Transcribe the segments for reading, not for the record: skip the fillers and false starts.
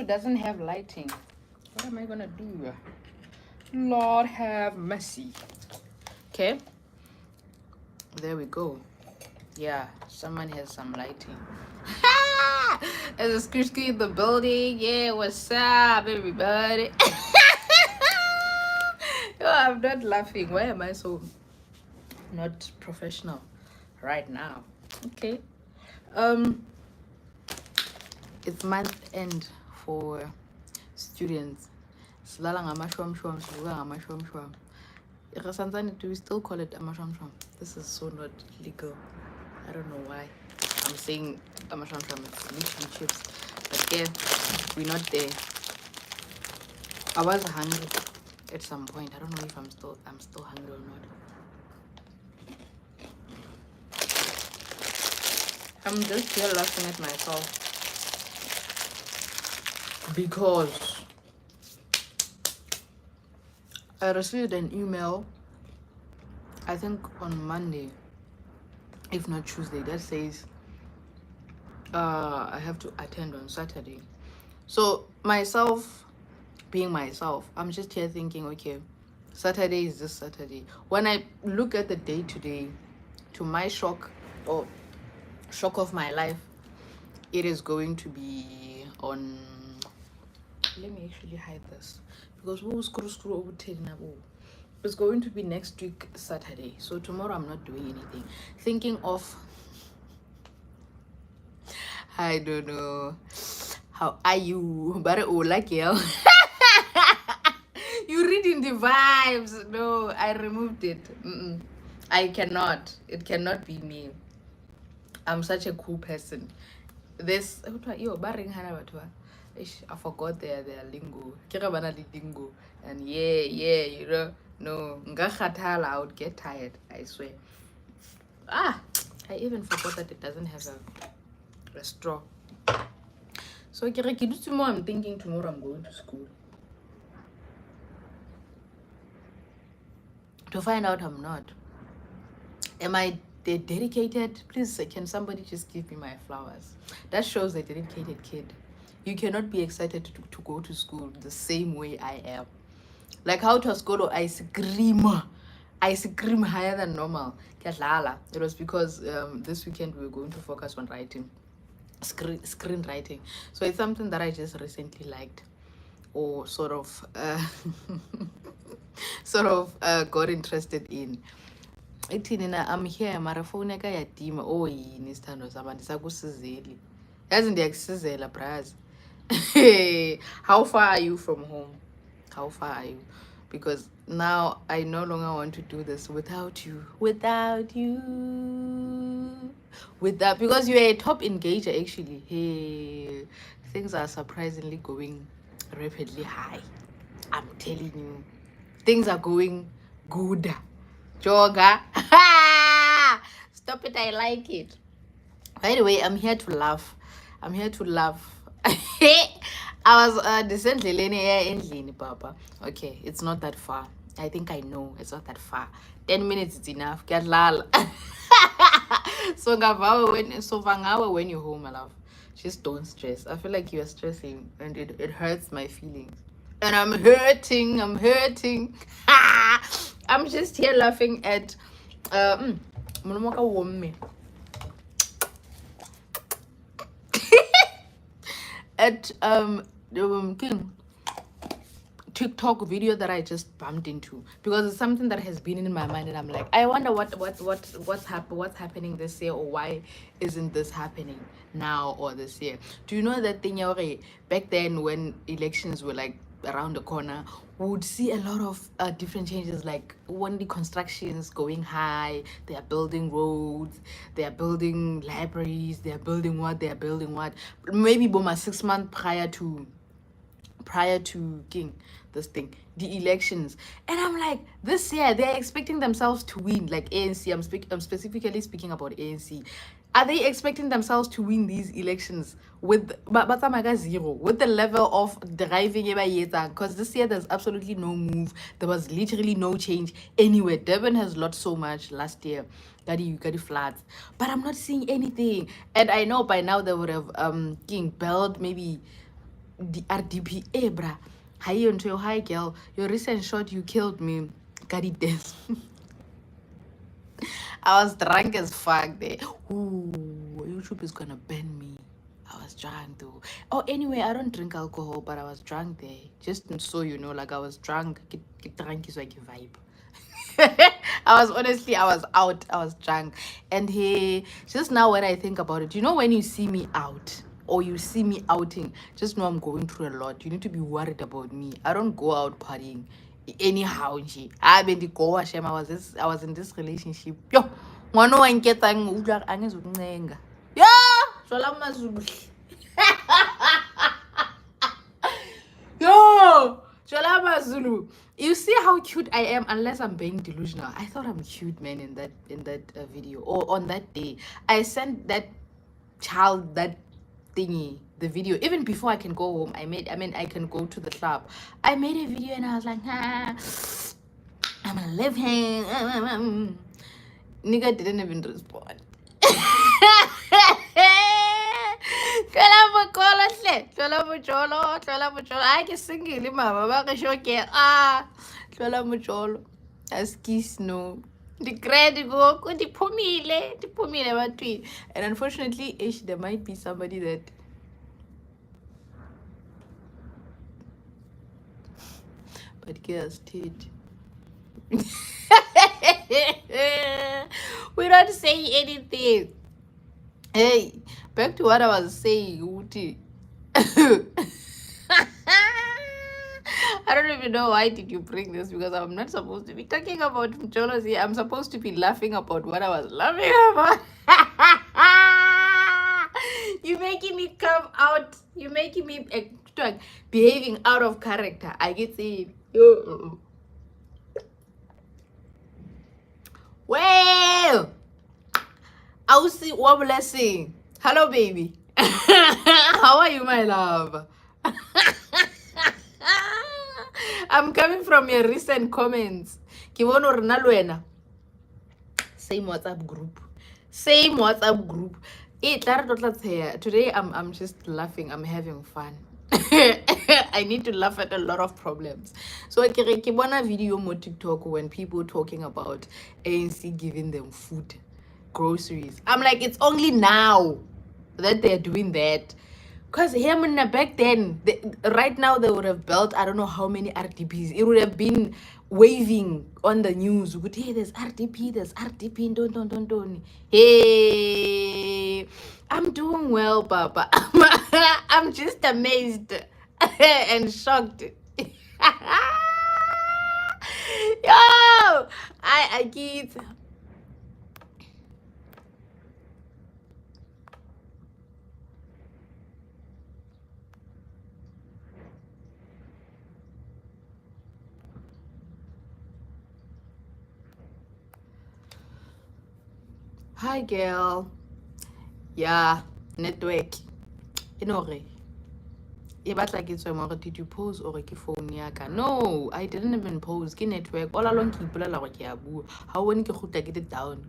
doesn't have lighting. What am I gonna do? Lord have mercy. Okay, there we go. Yeah, someone has some lighting. There's a screech in the building. Yeah, what's up, everybody? Yo, I'm not laughing. Why am I so not professional right now? Okay. It's month end for students. Silala ngamashwamshwam, sivuka ngamashwamshwam. Do we still call it amashwamshwam? This is so not legal. I don't know why I'm saying amashwamshwam. It's literally chips. But yeah, we're not there. I was hungry at some point. I don't know if I'm still hungry or not. I'm just here laughing at myself because I received an email, I think on Monday, if not Tuesday, that says I have to attend on Saturday. So myself being myself, I'm just here thinking, okay, Saturday is this Saturday. When I look at the day today, to my shock or shock of my life, it is going to be on, let me actually hide this because it's going to be next week Saturday. So tomorrow I'm not doing anything. Thinking of, I don't know, how are you? But like you reading the vibes. No, I removed it. I cannot. It cannot be me. I'm such a cool person. This I forgot their lingo. Lingo. And yeah, no. I would get tired, I swear. I even forgot that it doesn't have a straw. So tomorrow I'm thinking tomorrow I'm going to school. To find out I'm not. Am I dedicated? Please, can somebody just give me my flowers? That shows a dedicated kid. You cannot be excited to go to school the same way I am. Like how to go to ice cream higher than normal. It was because this weekend we were going to focus on writing, screen writing. So it's something that I just recently liked, or sort of got interested in. I'm here mara phone yaka yatima yini sithando sami andisakusizeli yazi ndiyakusizela braz. How far are you from home? How far are you? Because now I no longer want to do this without you, because you're a top engager actually. Hey, things are surprisingly going rapidly high. I'm telling you, things are going good. Joga. Stop it, I like it. By the way, I'm here to laugh. I was decently in Papa. Okay, it's not that far. I think I know it's not that far. 10 minutes is enough. Get lal. So when you're home, my love, just don't stress. I feel like you're stressing and it hurts my feelings. And I'm hurting. I'm just here laughing at at TikTok video that I just bumped into, because it's something that has been in my mind and I'm like, I wonder what's happening this year, or why isn't this happening now or this year. Do you know that thing back then when elections were like around the corner, we would see a lot of different changes, like when the constructions going high, they are building roads, they are building libraries, they are building what, maybe Boma 6 months prior to the elections. And I'm like, this year they're expecting themselves to win, like ANC. I'm specifically speaking about ANC. Are they expecting themselves to win these elections with zero, with the level of driving? Because this year there's absolutely no move. There was literally no change anywhere. Durban has lost so much last year. Got floods, but I'm not seeing anything. And I know by now they would have built maybe RDP. Eh, bruh. Hi, until hi, girl. Your recent shot, you killed me. Got it this. I was drunk as fuck there. Ooh, YouTube is gonna ban me. I was drunk though. Oh, anyway, I don't drink alcohol, but I was drunk there. Just so you know, like I was drunk. Get drunk is like a vibe. I was out. I was drunk. And he, just now when I think about it, you know, when you see me out or you see me outing, just know I'm going through a lot. You need to be worried about me. I don't go out partying anyhow. I've been the go Hashem. I was in this relationship. Yo, ngwana wa nketang o utlwa angezokuncenga. Yeah, Shola Mazulu. Yo, Shola Zulu. You see how cute I am, unless I'm being delusional. I thought I'm cute, man, in that video or on that day. I sent that child that thingy, the video, even before I can go home. I can go to the club. I made a video and I was like, I'm gonna live here. Nigga didn't even respond. I can sing it, mama. Askis no. The credit go, the pomile, and unfortunately, there might be somebody that but girls did. We don't say anything. Hey, back to what I was saying, Uti. I don't even know why did you bring this, because I'm not supposed to be talking about jealousy. I'm supposed to be laughing about what I was laughing about. You're making me come out. You're making me behaving out of character. I get it. Well, I'll see what blessing. Hello, baby. How are you, my love? I'm coming from your recent comments. Same WhatsApp group. Today I'm just laughing. I'm having fun. I need to laugh at a lot of problems. So I can a video on TikTok when people talking about ANC giving them food, groceries. I'm like, it's only now that they're doing that. Because back then, right now they would have built, I don't know how many RDPs. It would have been waving on the news. Hey, there's RDP, don't. Hey, I'm doing well, Papa. I'm just amazed and shocked. Yo, I get. Hi, girl. Yeah, network. You know, did you pose or phone yaka? No, I didn't even pose. Ke network. All along ke ipolela gore ke a bua. Ha o bone ke gutla ke it down.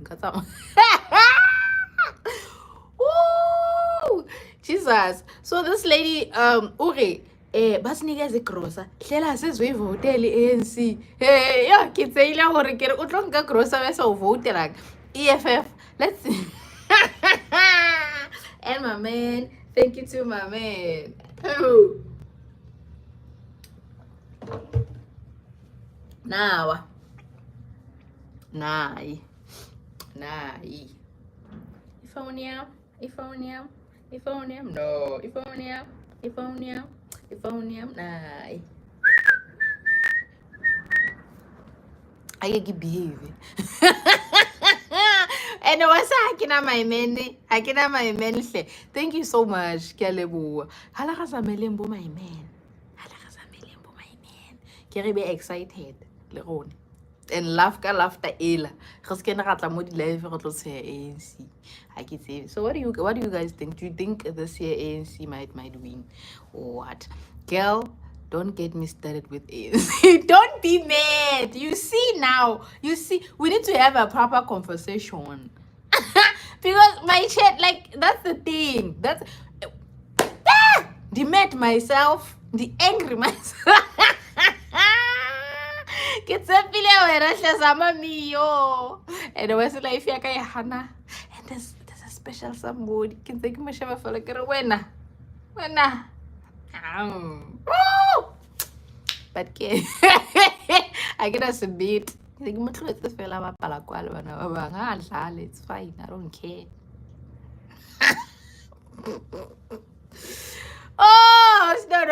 Woo! Jesus. So this lady ure basinikeze grocer hlela sezoyivote le ANC. Hey, yo ke tseile gore ke re o tlo nka grocer bese o vote like EFF. Let's see. And my man, thank you to my man. Oh. Now. Nai. Euphonium. No. Euphonium. Nai. I can behave. And what's Hakina my man? Thank you so much, Kalebu. Halakasamelembo my man. Can be excited, Leron. And laughter ela. ANC. I can say. So what do you guys think? Do you think this year ANC might win? Or what? Girl, don't get me started with ANC. Don't be mad. You see, we need to have a proper conversation. Because my chat, like, that's the thing. the mad myself, the angry myself. Ke tsepile wena hle sama mio. And was like if ya ka hana. And there's a special somebody. Ke ntse ke mo sheba fela ke re wena. But ke I get us a bit. Ke mo tlotse fela ba pala kwa le bana ba bang. Ha dlale, it's fine. I don't care. Oh, it's not.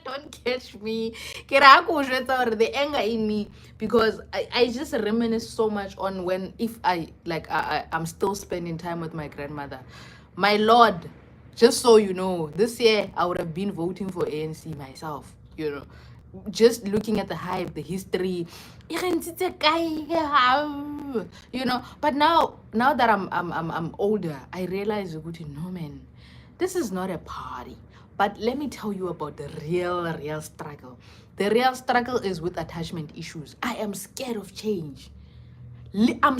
Don't catch me. The anger in me because I just reminisce so much on when if I'm still spending time with my grandmother. My lord, just so you know, this year I would have been voting for ANC myself, you know. Just looking at the hype, the history, you know. But now that I'm older, I realize, no man, this is not a party. But let me tell you about the real struggle. The real struggle is with attachment issues. I am scared of change. I'm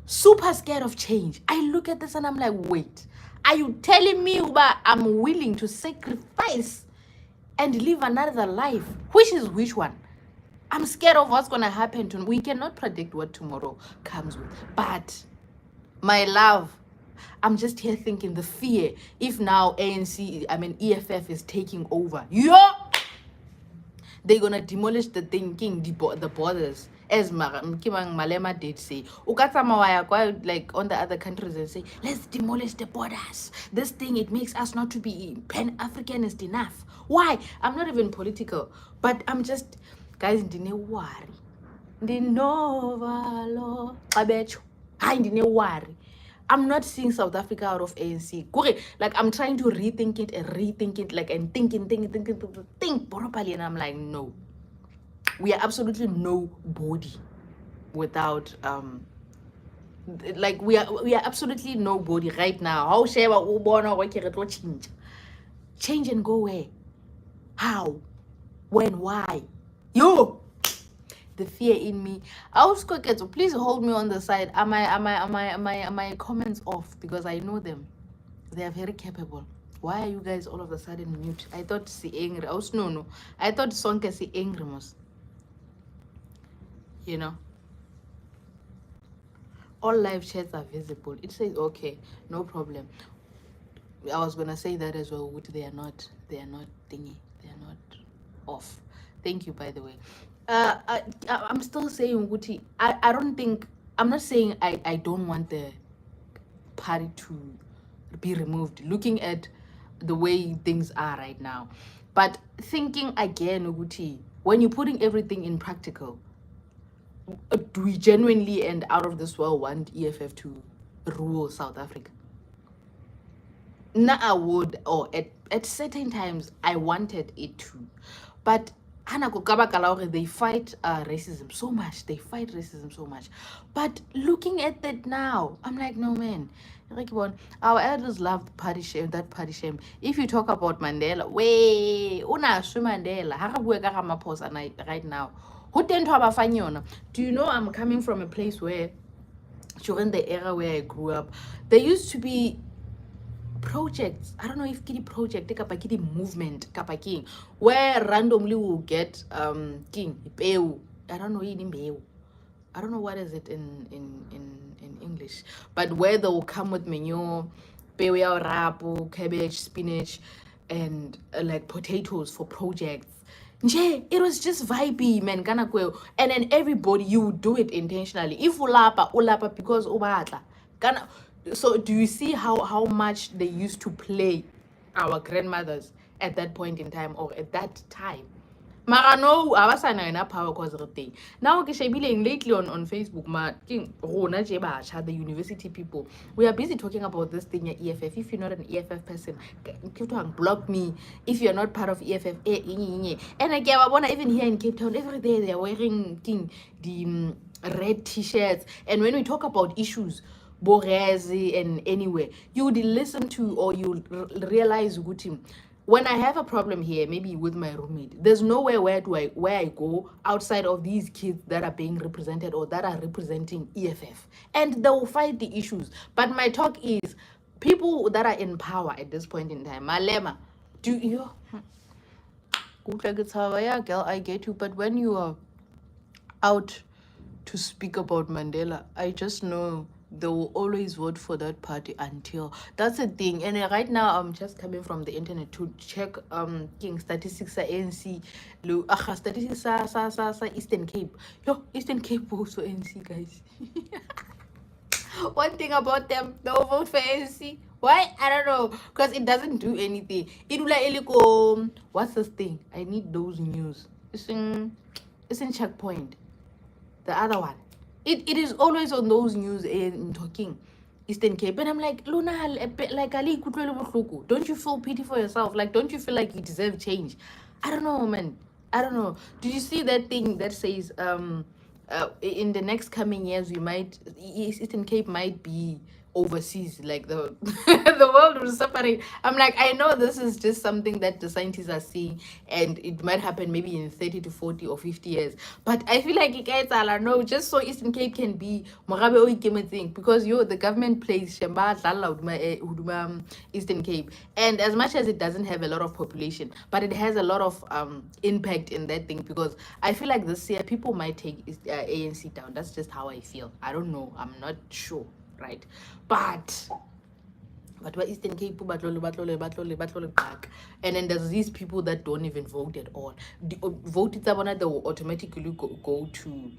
super scared of change. I look at this and I'm like, wait, are you telling me that I'm willing to sacrifice and live another life? Which is which one? I'm scared of what's going to happen to me. We cannot predict what tomorrow comes with. But my love, I'm just here thinking the fear. If now EFF is taking over, they're gonna demolish the thinking, the borders. As Malema did say, like on the other countries and say, let's demolish the borders. This thing, it makes us not to be Pan-Africanist enough. Why? I'm not even political, but I'm just, guys, didn't worry. I'm not seeing South Africa out of ANC. Like I'm trying to rethink it like and think properly, and I'm like, no. We are absolutely nobody without like we are absolutely nobody right now. How change and go where? How? When? Why? The fear in me. I was quick, so please hold me on the side. Am I comments off? Because I know them. They are very capable. Why are you guys all of a sudden mute? I thought see angry. I was no. I thought Sonke see angry most. You know. All live chats are visible. It says okay, no problem. I was gonna say that as well. They are not thingy. They are not off. Thank you, by the way. I'm still saying Guti. I don't think, I'm not saying I don't want the party to be removed, looking at the way things are right now. But thinking again, Guti, when you're putting everything in practical, do we genuinely and out of this world want EFF to rule South Africa? I would, or at certain times I wanted it to, but they fight racism so much. But looking at that now, I'm like, no man. Our elders loved party shame. If you talk about Mandela, Mandela, right now. Do you know I'm coming from a place where during the era where I grew up, there used to be projects. I don't know if kidi project kidi movement king where randomly we'll get king I don't know I don't know what is it in English, but where they will come with menu rapu, cabbage, spinach, and like potatoes for projects. It was just vibey, man. And then everybody, you do it intentionally. If ulapa because ubatla. So do you see how much they used to play our grandmothers at that point in time, or at that time? Mara no, abasana enough power cause of thing. Now lately on Facebook, the university people, we are busy talking about this thing at EFF. If you're not an EFF person, block me. If you're not part of EFF, and I even here in Cape Town, every day they're wearing the red t-shirts. And when we talk about issues, Borezi and anywhere, you would listen to, or you realize, when I have a problem here, maybe with my roommate, there's nowhere where I go outside of these kids that are being represented or that are representing EFF, and they will fight the issues. But my talk is people that are in power at this point in time, Malema, do you? Yeah, girl, I get you, but when you are out to speak about Mandela, I just know they will always vote for that party until that's the thing. And right now I'm just coming from the internet to check king statistics sa ANC statistics sa Eastern Cape. Yo, Eastern Cape also ANC, guys. One thing about them, they'll vote for ANC. Why? I don't know. Because it doesn't do anything. It will like, what's this thing? I need those news. It's in checkpoint. The other one. It is always on those news in talking Eastern Cape. And I'm like, Luna, like Ali, don't you feel pity for yourself? Like, don't you feel like you deserve change? I don't know, man. I don't know. Did you see that thing that says in the next coming years we might Eastern Cape might be overseas, like the the world will separate. I'm like, I know this is just something that the scientists are seeing, and it might happen maybe in 30 to 40 or 50 years, but I feel like guys are no, just so Eastern Cape can be Mogabe o ikemetseng, because the government plays Shemba Dlala Uduma, Eastern Cape, and as much as it doesn't have a lot of population, but it has a lot of impact in that thing, because I feel like this year people might take ANC down. That's just how I feel. I don't know, I'm not sure, right? But why Eastern Cape batlole back, and then there's these people that don't even vote at all. The vote they will automatically go to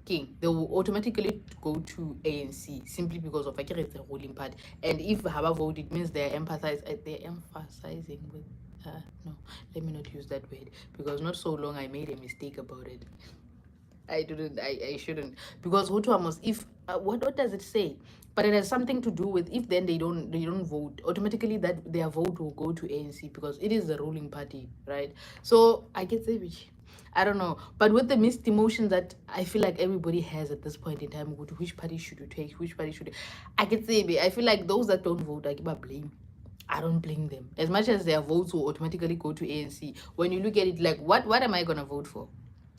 king. They will automatically go to ANC simply because of it's a ruling party. And if have a vote, it means they're emphasizing with no, let me not use that word, because not so long I made a mistake about it. I shouldn't, because Hutu if what does it say? But it has something to do with, if then they don't vote automatically, that their vote will go to ANC because it is the ruling party, right? So I get savage. I don't know, but with the mixed emotions that I feel like everybody has at this point in time, which party should you take? Which party should you? I get savage. I feel like those that don't vote, I give a blame. I don't blame them, as much as their votes will automatically go to ANC. When you look at it, like, what am I gonna vote for?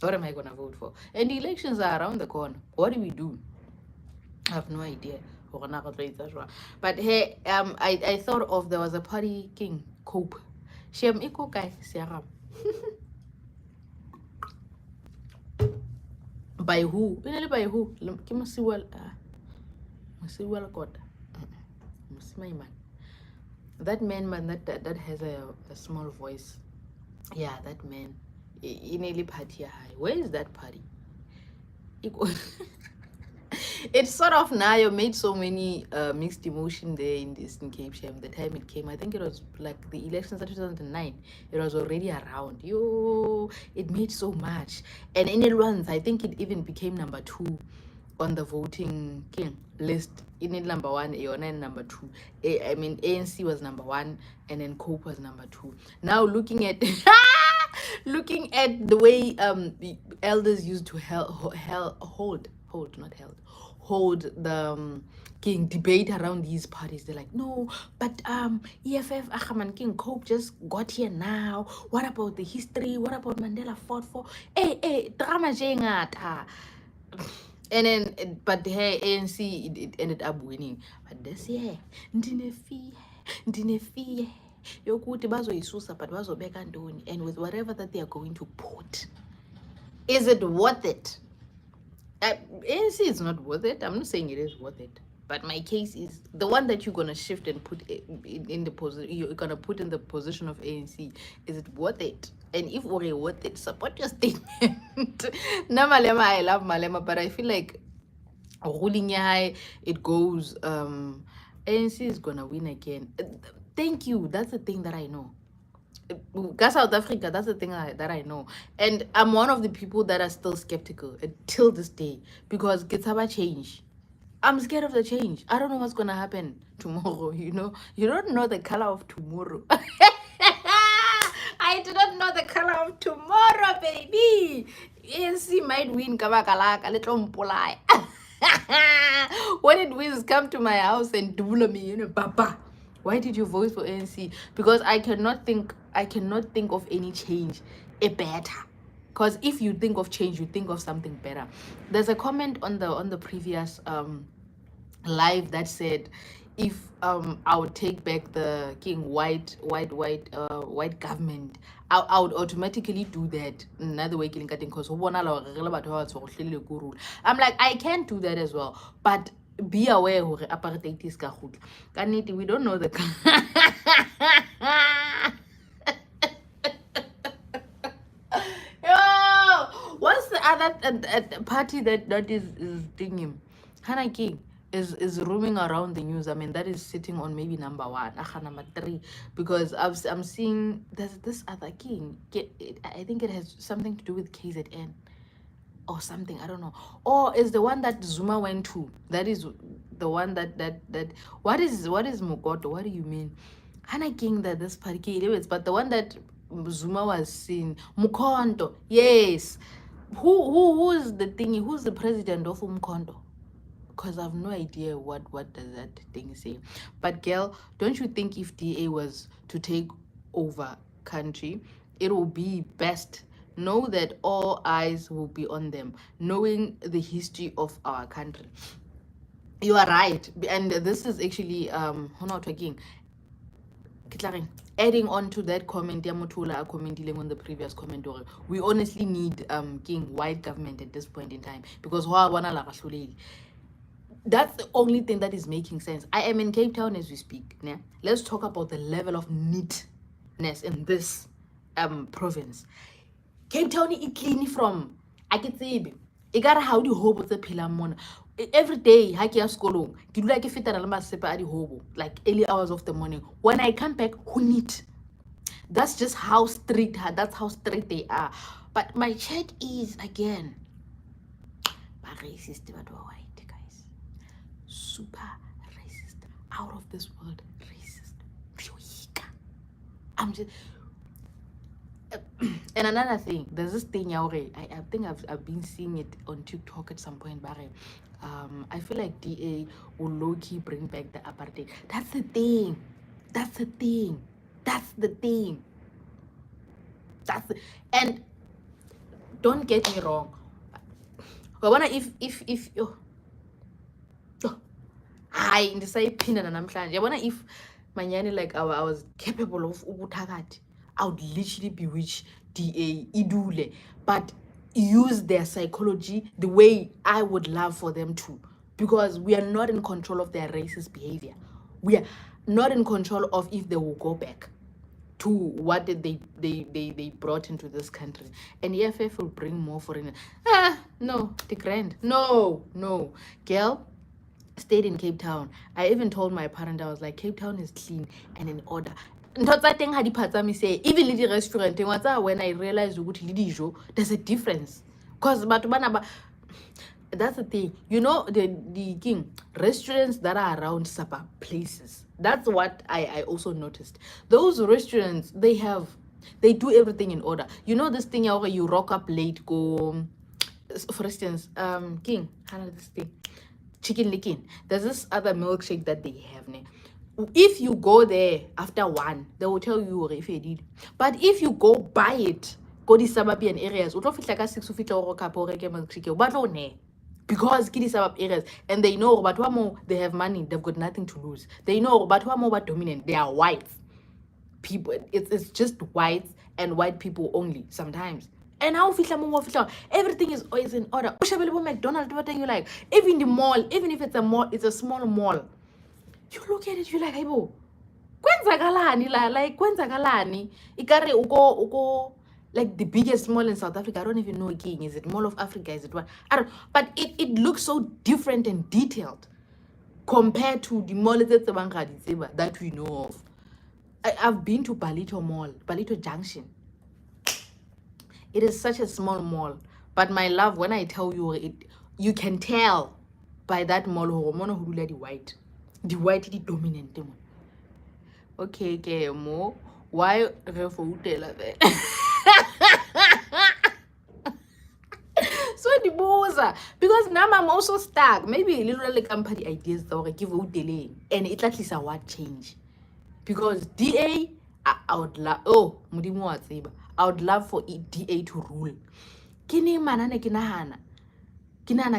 What am I gonna vote for? And the elections are around the corner. What do we do? I have no idea. But hey, I thought of, there was a party king Cope. Shem iko kai siaram. By who? By who? Kimasiwal Masiwal God. Man. That man that has a small voice. Yeah, that man. In a party high. Where is that party? It's sort of now you made so many mixed emotion there in this in Cape Sham. The time it came, I think it was like the elections of 2009. It was already around. It made so much. And in it runs, I think it even became number 2 on the voting king list. In it number 1, Aona number 2. I mean, ANC was number 1, and then Cope was number 2. Now looking at looking at the way the elders used to hold the king debate around these parties, they're like, no, but EFF Achaman King Cope just got here now. What about the history? What about Mandela fought for? Drama jengata. And then, but hey, ANC it ended up winning. But this year, ndine fee yokuthi bazoyisusa, but bazobeka ntoni, and with whatever that they are going to put, is it worth it? ANC is not worth it. I'm not saying it is worth it, but my case is the one that you're gonna shift and put in the position. You're gonna put in the position of ANC. Is it worth it? And if we're worth it, support your statement. Na Malema, I love Malema, but I feel like ruling high, it goes. ANC is gonna win again. Thank you. That's the thing that I know. South Africa, that's the thing that I know. And I'm one of the people that are still skeptical until this day, because Gitsaba change. I'm scared of the change. I don't know what's gonna happen tomorrow. You don't know the color of tomorrow. I do not know the color of tomorrow, baby. ANC might win Kabakalaka, little mpolai. When it wins, come to my house and double me, Papa. Why did you vote for ANC? Because I cannot think of any change a better. Because if you think of change, you think of something better. There's a comment on the previous live that said, if I would take back the king white government, I would automatically do that another way because I'm like, I can't do that as well. But be aware hore apartheid is ka khutla. Kannete, we don't know the Yo, what's the other party that is thinking? Hana King is roaming around the news. I mean, that is sitting on maybe number 1, number 3, because I'm seeing there's this other king. I think it has something to do with KZN or something. I don't know. Or is the one that Zuma went to? That is the one that what is Mugoto? What do you mean? Hana King that this party anyways, but the one that Zuma was seeing, Mukonto. Yes. Who's the thingy? Who's the president of Umkonto? Because I have no idea what does that thing say. But girl, don't you think if DA was to take over country, it will be best? Know that all eyes will be on them, knowing the history of our country. You are right, and this is actually not talking. Adding on to that comment, Yamutula commenting on the previous comment, we honestly need king white government at this point in time, because that's the only thing that is making sense. I am in Cape Town as we speak. Yeah? Let's talk about the level of neatness in this province. Cape Town is clean from I can say e got how di hobo tse phelang mona every day ha ke ya sekolong ke dula ke fetana le masepa a di hobo like early hours of the morning. When I come back, who neat? That's just how strict they are. But my check is again racist, but white guys, super racist, out of this world racist. I'm just and another thing, there's this thing I think I've been seeing it on TikTok at some point, but I feel like DA will low-key bring back the apartheid. That's the thing. And don't get me wrong. I wanna if I in the same pin and I wanna if Manyani like I was capable of ubutakati, I would literally bewitch DA Idule, but use their psychology the way I would love for them to, because we are not in control of their racist behavior. We are not in control of if they will go back to what did they brought into this country. And EFF will bring more foreigners. No, the grand. No. Girl, stayed in Cape Town. I even told my parent, I was like, Cape Town is clean and in order. Even the restaurant, when I realized there's a difference. Because that's the thing, the king restaurants that are around suburb places, that's what I also noticed. Those restaurants, they do everything in order. This thing where you rock up late, go for instance, king this thing chicken licking, there's this other milkshake that they have. If you go there after 1, they will tell you if you did. But if you go buy it, go the suburban areas, because kidi suburb areas, and they know but they have money, they've got nothing to lose. They know but dominant, they are white people. It's just whites and white people only sometimes. And how everything is always in order. McDonald's, what you like, even the mall, even if it's a mall, it's a small mall, you look at it, you're like, hey bo, kwenzakalani ikare uko like the biggest mall in South Africa. I don't even know, king, is it Mall of Africa, is it what, I don't, but it looks so different and detailed compared to the mall that we know of. I've been to Balito Mall, Balito Junction. It is such a small mall, but my love, when I tell you it, you can tell by that mall the white the dominant. Okay, mo why that? So the boza, because now I'm also stuck. Maybe literally company ideas that will give out delay, and it at least a what change. Because DA, I would love. Oh, I would love for DA to rule. Kini manana kinahana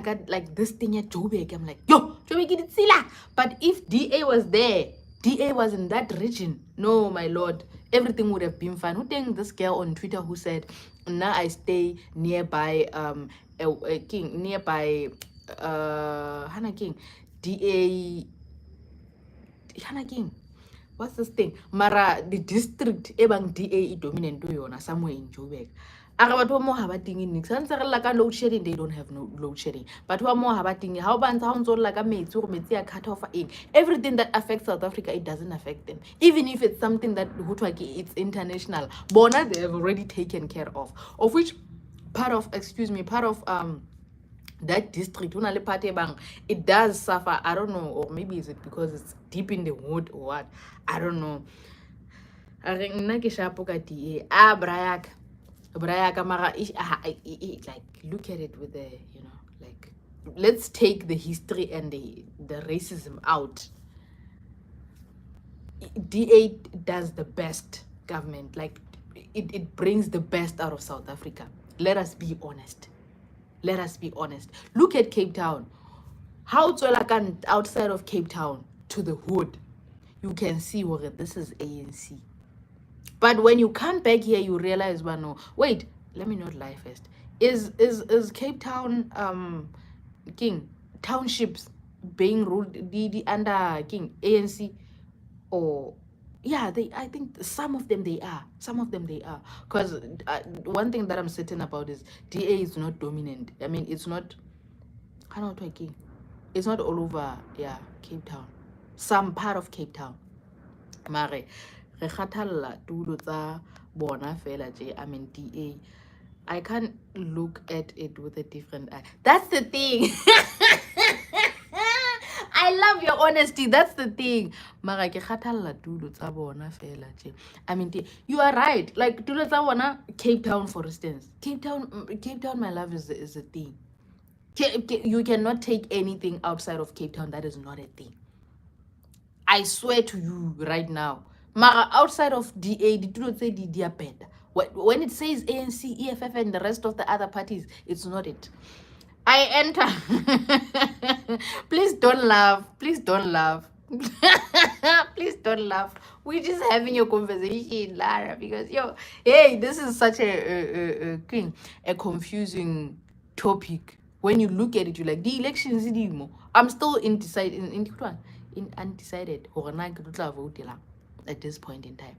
got like this thing at Joburg. I'm like, yo, But if DA was there, DA was in that region, no, my lord, everything would have been fine. Who think this girl on Twitter who said, now I stay nearby a king, nearby Hannah King, DA Hannah King. What's this thing? Mara the district ebang DA dominant to yona somewhere in Joburg. Arabato mo habating in Nixon like load shedding, they don't have no load shedding. But one more habating how ban sounds all like a mate or cut off in everything that affects South Africa, it doesn't affect them. Even if it's something that it's international. Bona they have already taken care of which part of that district it does suffer. I don't know, or maybe is it because it's deep in the wood or what, I don't know. Like look at it with the, you know, like let's take the history and the racism out. DA does the best government, like it brings the best out of South Africa. Let us be honest. Look at Cape Town. How outside of Cape Town to the hood, you can see where this is ANC. But when you come back here, you realize, well, no, wait, let me not lie first. Is Cape Town King townships being ruled the under King ANC? Or yeah, I think some of them they are. Because one thing that I'm certain about is DA is not dominant. I mean, it's not. I don't know. It's not all over. Yeah, Cape Town. Some part of Cape Town. Mare, re kgathala tulo tsa bona fela je. I mean, DA. I can't look at it with a different eye. That's the thing. I love your honesty. That's the thing. Mara ke kgathala tulo tsa bona fela je. I mean, you are right. Like tulo tsa bona, Cape Town, for instance. Cape Town, my love, is a thing. You cannot take anything outside of Cape Town that is not a thing. I swear to you right now. Mara outside of DA, the tulo say they are better. When it says ANC, EFF, and the rest of the other parties, it's not it. I enter. Please don't laugh. Please don't laugh. We're just having a conversation, Lara, because hey, this is such a confusing topic. When you look at it, you're like, the elections, I'm still undecided at this point in time.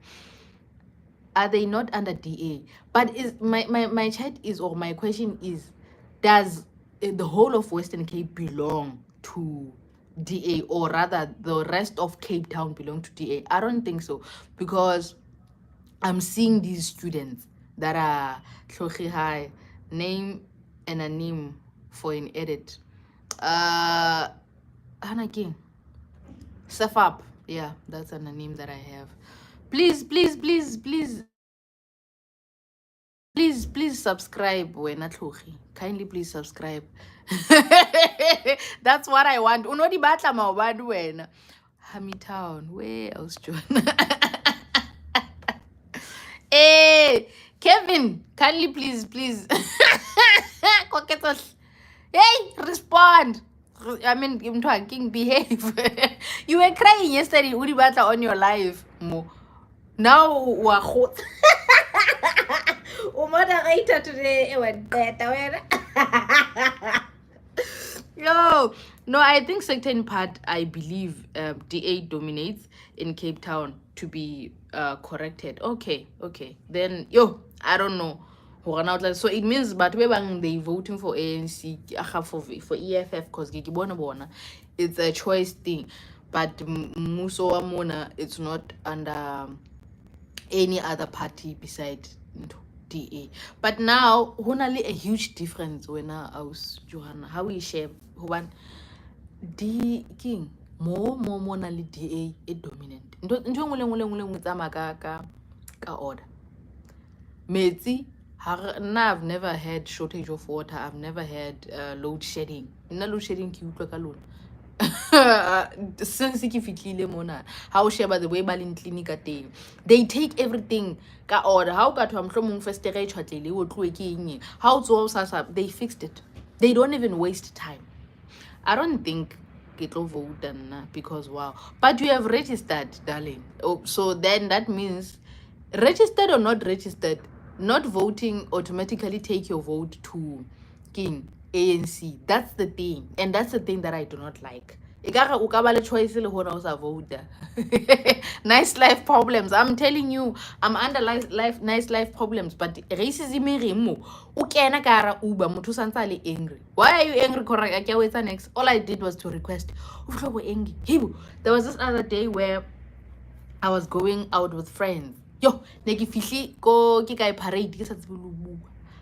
Are they not under DA? But is my chat is, or my question is, does the whole of Western Cape belong to DA, or rather the rest of Cape Town belong to DA? I don't think so, because I'm seeing these students that are high name and a name for an edit. Hannah King, Safap, yeah, that's an name that I have. Please subscribe. Kindly please subscribe. That's what I want. Unodi batla maobadu wena. Hamitown, where else, John? Hey, Kevin, kindly please. Hey, respond. I mean, King, behave. You were crying yesterday, Udi batla, on your live. Now we're hot. Moderator today, it went better. No, I think certain part, I believe DA dominates in Cape Town to be corrected. Okay, then I don't know. So it means, but they voting for ANC, for EFF, because it's a choice thing. But Muso Amona, it's not under any other party besides DA. But now, only a huge difference when I was Johanna. How we share one D King more monally DA a dominant. Ka order. Metsi, I've never had shortage of water. I've never had load shedding. Load shedding alone. Since how share by the way balin clinic at day, they take everything ka order. How got to first how to they fixed it. They don't even waste time. I don't think ke tlo vote nna because wow. But you have registered, darling. Oh, so then that means registered or not registered, not voting automatically take your vote to King ANC. That's the thing, and that's the thing that I do not like. Ekare o ka ba le choice le hore o sa vote. Nice life problems. I'm telling you, I'm under nice life problems. But racism e reng mo o kena ka hara Uber motho o santse a le angry. Why are you angry? Correct. Ke a etsa next. All I did was to request. O flo bo angry. Hibo. There was this other day where I was going out with friends. Yo, ne ke fihli ko ke kae parade ke sa tsebe le ho bua.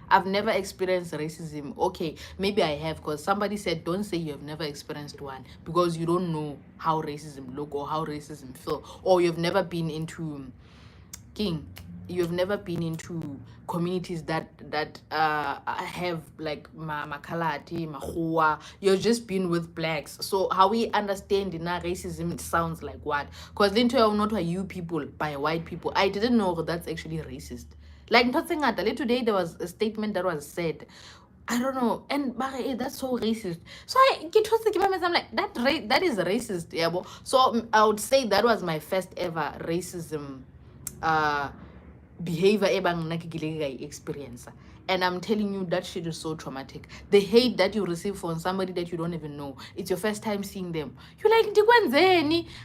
I've never experienced racism. Okay, maybe I have, because somebody said don't say you have never experienced one because you don't know how racism look or how racism feel, or you've never been into King. You've never been into communities that have like makalati, mahua. You've just been with blacks. So how we understand in our racism, it sounds like what? Because into not why you people by white people. I didn't know that's actually racist. Like nothing at today there was a statement that was said. I don't know, and but that's so racist. So I get I'm like that is racist, yeah. So I would say that was my first ever racism behavior experience. And I'm telling you, that shit is so traumatic. The hate that you receive from somebody that you don't even know, it's your first time seeing them, you're like,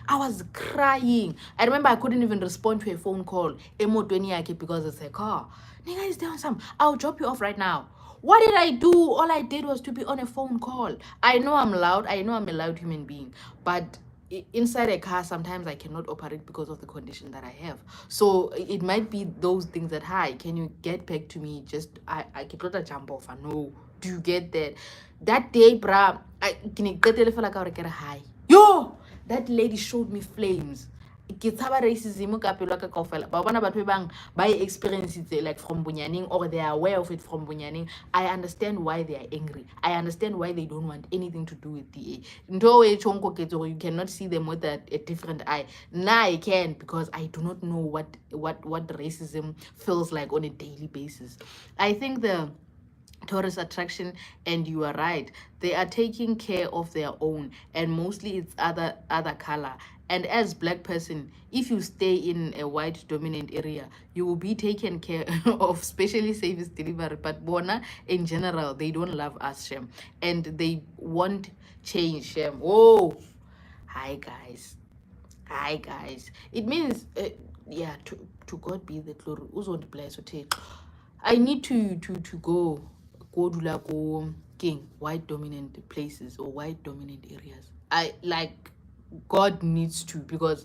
I was crying. I remember I couldn't even respond to a phone call because it's a car. Nigga is down some, I'll drop you off right now. What did I do? All I did was to be on a phone call. I know I'm loud, I know I'm a loud human being, but inside a car sometimes I cannot operate because of the condition that I have. So it might be those things that, hi, can you get back to me? Just I can not jump off. I know. Do you get that day, bruh? I can get the hi. Yo, that lady showed me flames. Ke tshaba racism ka pelo ka kaofela ba bona batho bang ba experience it like from bunyaning, or they are aware of it from bunyaning. I understand why they are angry. I understand why they don't want anything to do with DA. You cannot see them with a different eye. Now I can, because I do not know what racism feels like on a daily basis. I think the tourist attraction, and you are right, they are taking care of their own, and mostly it's other color. And as black person, if you stay in a white dominant area, you will be taken care of, especially service delivery. But bona in general, they don't love us, Shem, and they want change, Shem. Oh, hi guys, it means yeah, to God be the glory. Who's on the place? I need to go dula go king white dominant places or white dominant areas. I like, God needs to, because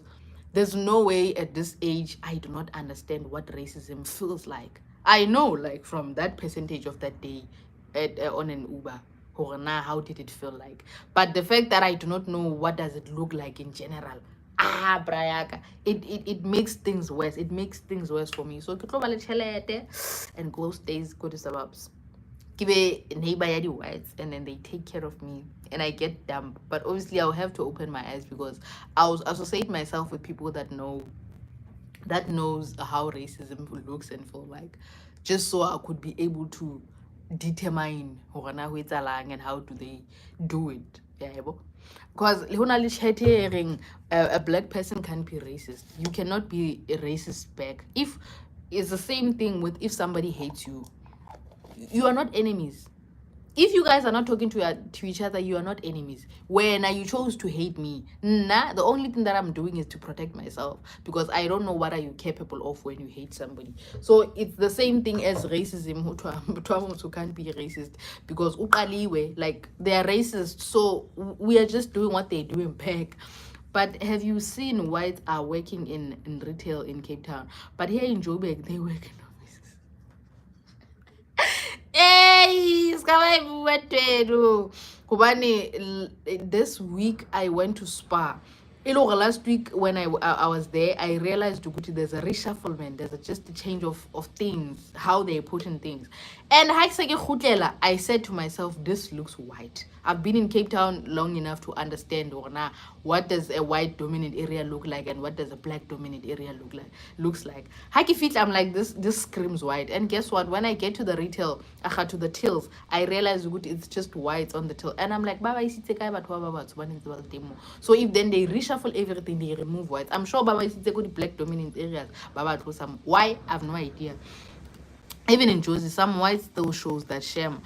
there's no way at this age I do not understand what racism feels like. I know, like, from that percentage of that day at on an Uber, how did it feel like? But the fact that I do not know what does it look like in general, brayaka, it makes things worse. It makes things worse for me. So ke tlo ba le tšhelete and go stays, go to suburbs, give a neighbor the whites, and then they take care of me and I get dumb. But obviously I'll have to open my eyes, because I'll associate myself with people that knows how racism looks and feel like, just so I could be able to determine and how do they do it. Yeah, because a black person can't be racist. You cannot be a racist back. If it's the same thing with, if somebody hates you, you are not enemies. If you guys are not talking to each other, you are not enemies. When you chose to hate me, the only thing that I'm doing is to protect myself, because I don't know what are you capable of when you hate somebody. So it's the same thing as racism. Who can't be racist, because like, they are racist, so we are just doing what they're doing back. But have you seen whites are working in retail in Cape Town? But here in Joburg, they work in offices. Hey, this week I went to Spa, Last week when I was there, I realized there's a reshufflement, just a change of things, how they put in things. And I said to myself, this looks white. I've been in Cape Town long enough to understand what does a white dominant area look like and what does a black dominant area looks like. I'm like, this screams white. And guess what? When I get to the retail, to the tills, I realize it's just white on the till. And I'm like, Baba, so if then they reshuffle everything, they remove whites. I'm sure Baba is the black dominant areas. Baba to some why I have no idea. Even in Josie, some white still shows that shame.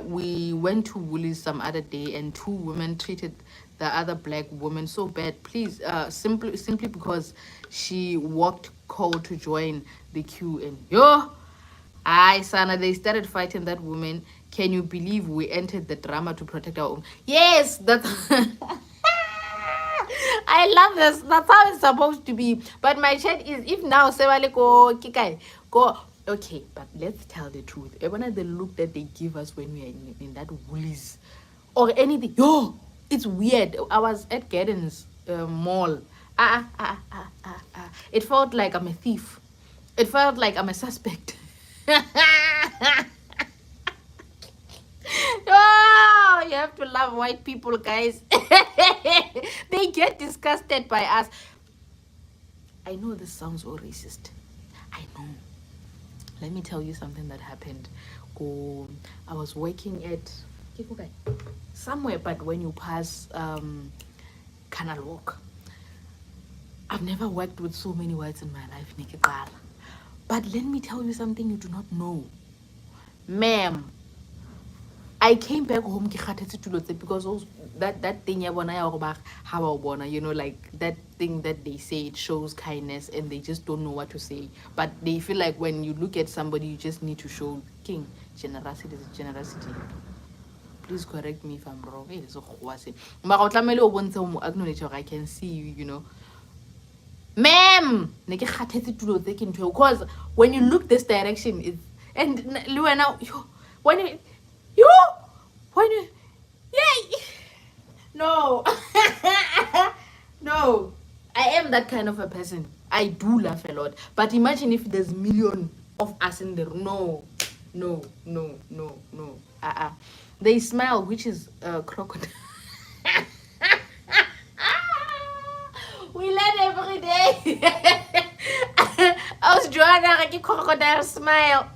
We went to Woolies some other day, and two women treated the other black woman so bad. Please, simply because she walked cold to join the queue, and Sana, they started fighting that woman. Can you believe we entered the drama to protect our own? Yes, that's. I love this. That's how it's supposed to be. But my chat is, if now Sewale go Kikai go, okay, but let's tell the truth. Even the look that they give us when we are in that Woolies or anything, it's weird. I was at Gardens Mall. It felt like I'm a thief. It felt like I'm a suspect. Oh, you have to love white people, guys. They get disgusted by us. I know this sounds so racist. I know. Let me tell you something that happened. I was working at somewhere, but when you pass Canal Walk, I've never worked with so many whites in my life, Nikki. But let me tell you something you do not know. Ma'am, I came back home because that thing like that thing that they say it shows kindness and they just don't know what to say. But they feel like when you look at somebody, you just need to show generosity is generosity. Please correct me if I'm wrong. I can see you, Ma'am, because when you look this direction, it's and now when you yeah, no. No, I am that kind of a person. I do laugh a lot, but imagine if there's million of us in there. No. They smile, which is crocodile. We learn every day. I was drawing a crocodile smile.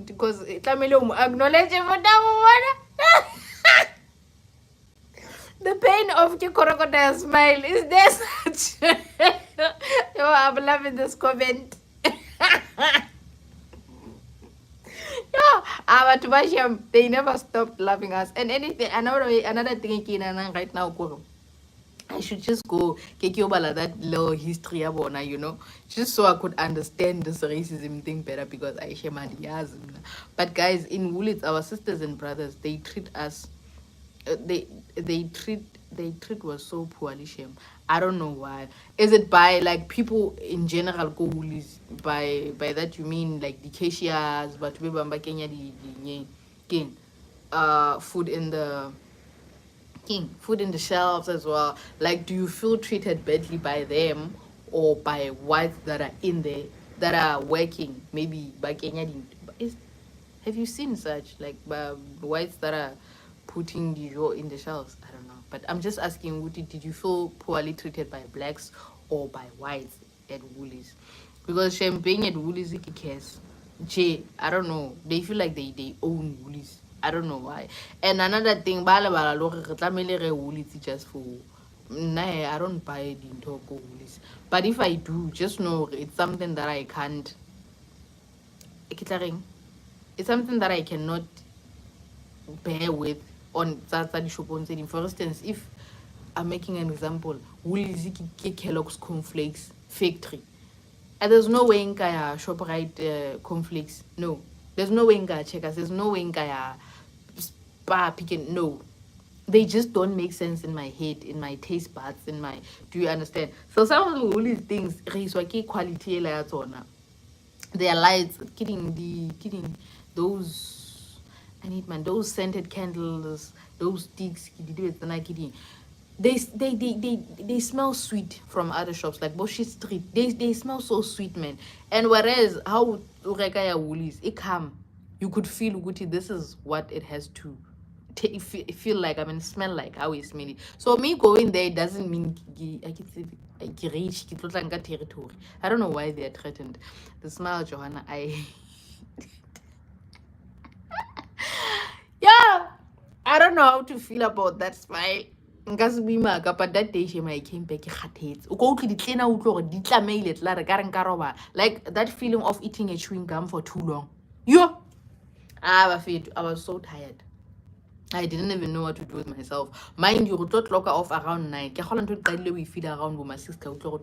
Because acknowledge the pain of the crocodile smile is there such. I'm loving this comment. But they never stopped loving us. And another thing right now, I should just go Kekiobala that little history about, just so I could understand this racism thing better because I share my ideas. But guys, in Woolits, our sisters and brothers, they treat us they treat was so poorly, shame. I don't know why. Is it by like people in general go Woolies? By that you mean like the cashiers, but we bamba Kenya food in the food in the shelves as well. Like, do you feel treated badly by them or by whites that are in there that are working? Maybe by Kenya. Have you seen such like whites that are putting the in the shelves? I don't know. But I'm just asking, did you feel poorly treated by blacks or by whites at Woolies? Because champagne at Woolies cares. I don't know. They feel like they own Woolies. I don't know why. And another thing, Woolies just for I don't buy the entire Woolies. But if I do, just know it's something that I can't. It's something that I cannot bear with on Saturday shop on setting. For instance, if I'm making an example, Woolies Kellogg's cornflakes factory. And there's no way in Kaya ShopRite cornflakes. No. There's no way in Kaya Checkers. There's no way in Kaya Spa Picking. No. They just don't make sense in my head, in my taste buds, in my. Do you understand? So some of the Woolies things, quality their lights, kidding those, I need man, those scented candles, those sticks, they smell sweet from other shops like Boshi Street. They smell so sweet, man. And whereas how Urekaya Woolies, it come, you could feel Uguti, this is what it has to feel like, I mean smell like how it smell it. So me going there doesn't mean I reach territory. I don't know why they are threatened. The smell, Johanna, yeah, I don't know how to feel about that smile. But that day I came back, like that feeling of eating a chewing gum for too long. Yeah, I was so tired. I didn't even know what to do with myself. Mind you, to clock off around 9. We feed around with my sister. Because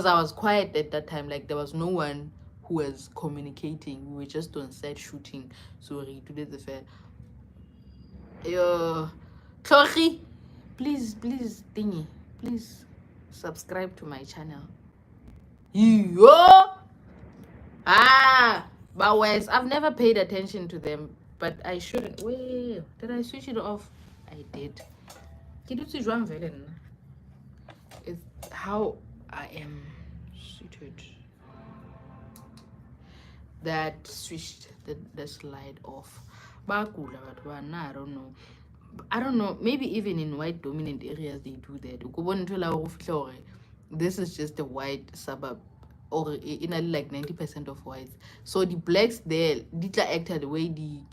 I was quiet at that time. Like there was no one who was communicating. We were just on set shooting. Sorry, today the fair. Tlhogi, please, thingy, please subscribe to my channel. Yo! But Wes, I've never paid attention to them, but I shouldn't. Wait, did I switch it off? I did. It's how I am suited that switched the slide off. I don't know. I don't know. Maybe even in white dominant areas they do that. This is just a white suburb, or in a, like 90% of whites. So the blacks there, they act the way the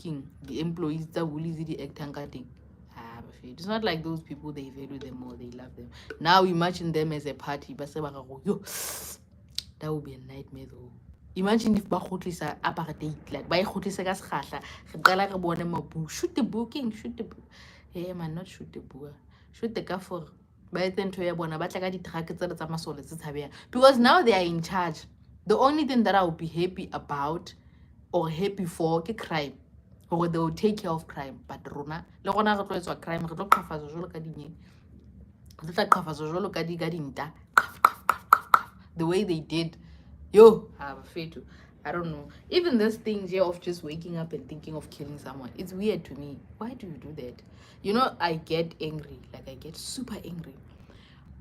employees, the woolies, the act. It's not like those people, they value them or they love them. Now imagine them as a party, but that would be a nightmare though. Imagine if ba kgotlisa apartheid, like ba kgotlisa ka sekgahla, re qala re bone mabu, shoot the booking, shoot the book. Hey man, not shoot the book, shoot the car for ba etse ntho ya bona, ba tla ka di-truck tse tsa masole tse tshabeyang, because now they are in charge. The only thing that I would be happy about or happy for ke crime, or they will take care of crime. But rona le gona re tloetswa crime, re tlo qhafatsa jwalo ka dinyeng, re tla qhafatsa jwalo ka dinta, the way they did. Yo, I'm afraid to. I don't know. Even this thing here of just waking up and thinking of killing someone, it's weird to me. Why do you do that? You know, I get angry. Like, I get super angry.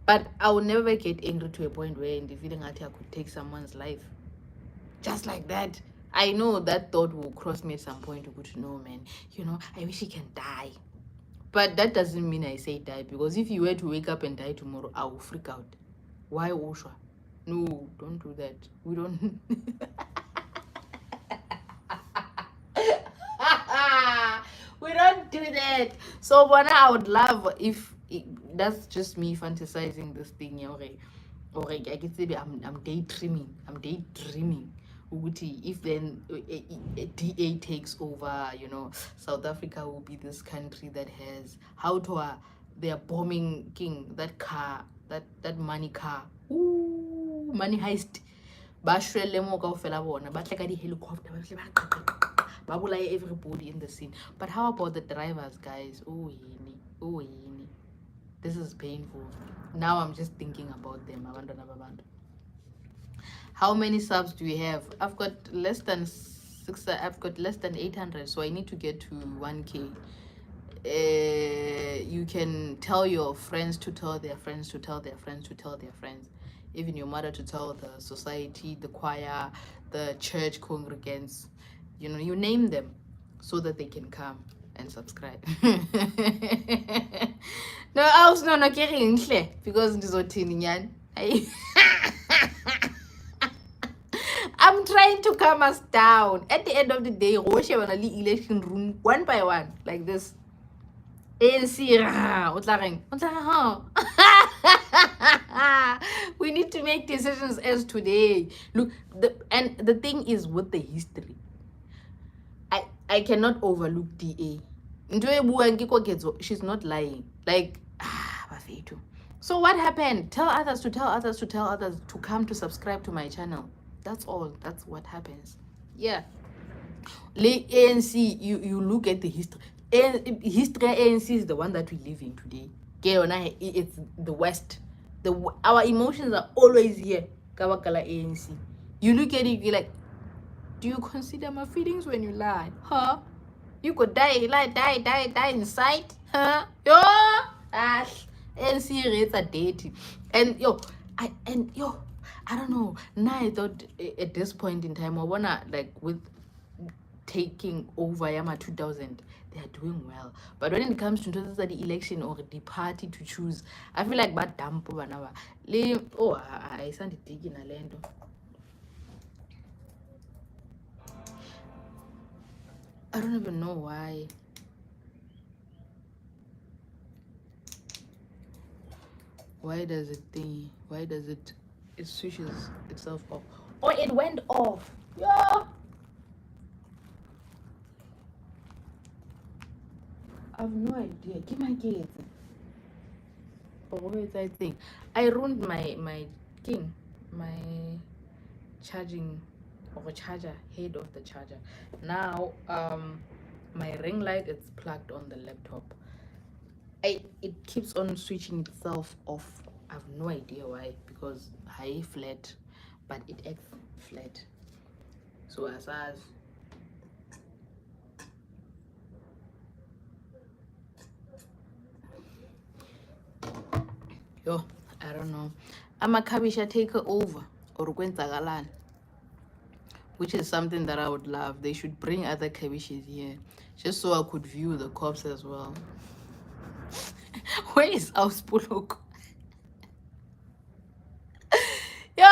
But I will never get angry to a point where in the feeling that I could take someone's life. Just like that. I know that thought will cross me at some point. To know, man, you know, I wish he can die. But that doesn't mean I say die. Because if you were to wake up and die tomorrow, I will freak out. Why Osha? No, don't do that. We don't. We don't do that. So, but I would love if that's just me fantasizing this thing. Or I can say I'm daydreaming. I'm daydreaming. If then a DA takes over, you know, South Africa will be this country that has how to they're bombing king that car, that money car. Ooh, money heist. Ba shwelle mo kaofela bona, ba tla ka di helicopter, ba bolaya everybody in the scene. But how about the drivers, guys? Oh yini. This is painful. Now I'm just thinking about them. How many subs do we have? I've got less than 800, so I need to get to 1K. You can tell your friends to tell their friends to tell their friends to tell their friends, even your mother to tell the society, the choir, the church congregants, you know, you name them so that they can come and subscribe. No, I was not caring because I'm trying to calm us down. At the end of the day, election room one by one, like this. ANC, we need to make decisions as today. Look, the thing is with the history, I cannot overlook DA. She's not lying. Like, so what happened? Tell others to tell others to tell others to come to subscribe to my channel. That's all. That's what happens. Yeah. ANC, you look at the history. History ANC is the one that we live in today. It's the West. Our emotions are always here. Kawakala ANC. You look at it, you're like, do you consider my feelings when you lie? Huh? You could die, die inside. Huh? Yo, ANC rates are dating. And I don't know. Now I thought at this point in time, I wanna like with taking over Yama 2000, they are doing well. But when it comes to the election or the party to choose, I feel like bad damn over. Oh, I sounded digging a land. I don't even know why. Why does it think? Why does it? It switches itself off. Oh, it went off. Yeah. I have no idea. Give my kids. Oh, wait, I think I ruined my charging or charger head of the charger. Now my ring light is plugged on the laptop. It keeps on switching itself off. I have no idea why, because I flat, but it acts flat. So as I don't know. I'm a kabisha take over or kwenzakalani, which is something that I would love. They should bring other cabbages here just so I could view the corpse as well. Where is Auspulok? Yo,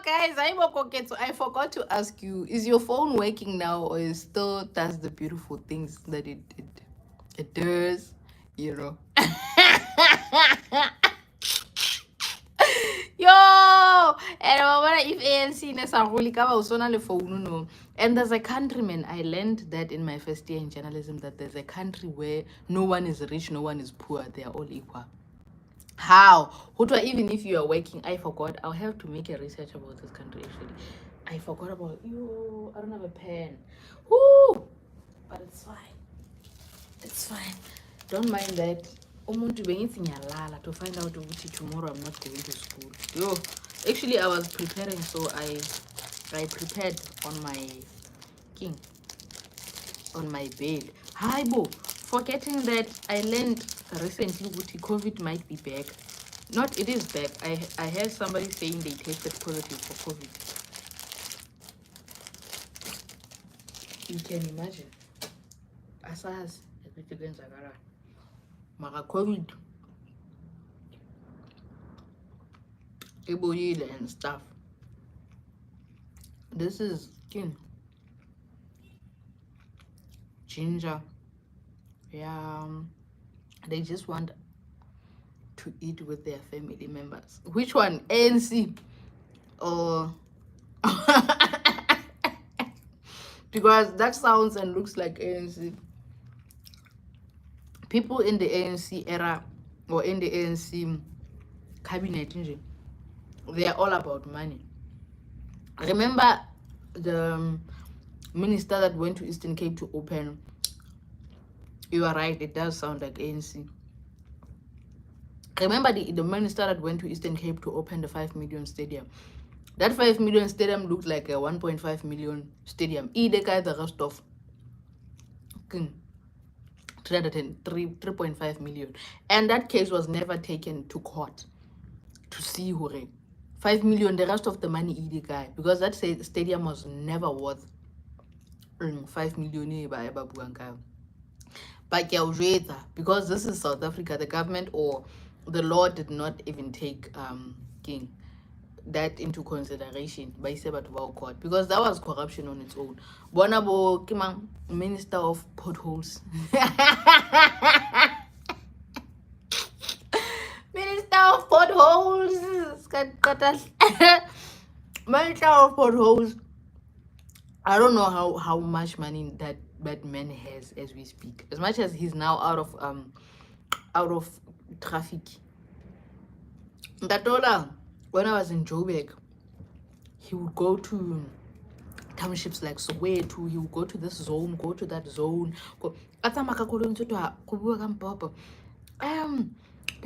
guys, I forgot to ask you, is your phone working now, or it still does the beautiful things that it does, you know? Yo, and I wonder if ANC the phone, no. And there's a countryman, I learned that in my first year in journalism, that there's a country where no one is rich, no one is poor, they are all equal. How? Even if you are working, I forgot. I'll have to make a research about this country actually. I forgot about you. I don't have a pen. Woo! But it's fine. It's fine. Don't mind that. To find out tomorrow I'm not going to school. Yo, actually I was preparing, so I prepared on my bed. Hi Bo, forgetting that I learned recently that COVID might be back. Not it is back. I heard somebody saying they tested positive for COVID. You can imagine. Asas Maka COVID Ebola and stuff. This is ginger. Yeah, they just want to eat with their family members. Which one? ANC or because that sounds and looks like ANC. People in the ANC era or in the ANC cabinet, they are all about money. Remember the minister that went to Eastern Cape to open? You are right, it does sound like ANC. Remember the minister that went to Eastern Cape to open the 5 million stadium? That 5 million stadium looked like a 1.5 million stadium. The rest of 3.5 million. And that case was never taken to court to see who 5 million, the rest of the money guy, because that stadium was never worth 5 million. But because this is South Africa, the government or the law did not even take that into consideration by court, because that was corruption on its own. Bonabo Kimang, Minister of Potholes. Minister of Potholes. Minister of Potholes. I don't know how much money that man has as we speak. As much as he's now out of traffic. Ngatola, when I was in Joburg, he would go to townships like Soweto. He would go to this zone, go to that zone. The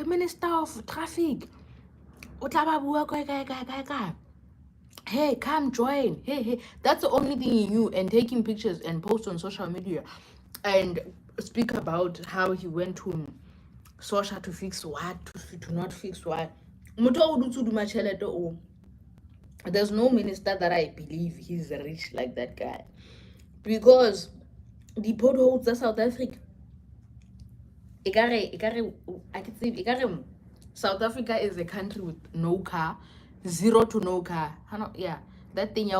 Minister of Traffic. Hey, come join. Hey. That's the only thing he knew. And taking pictures and post on social media and speak about how he went to social to fix what, to not fix what. There's no minister that I believe he's rich like that guy. Because the potholes of South Africa, I can say, South Africa is a country with no car, zero to no car. Yeah, that thing,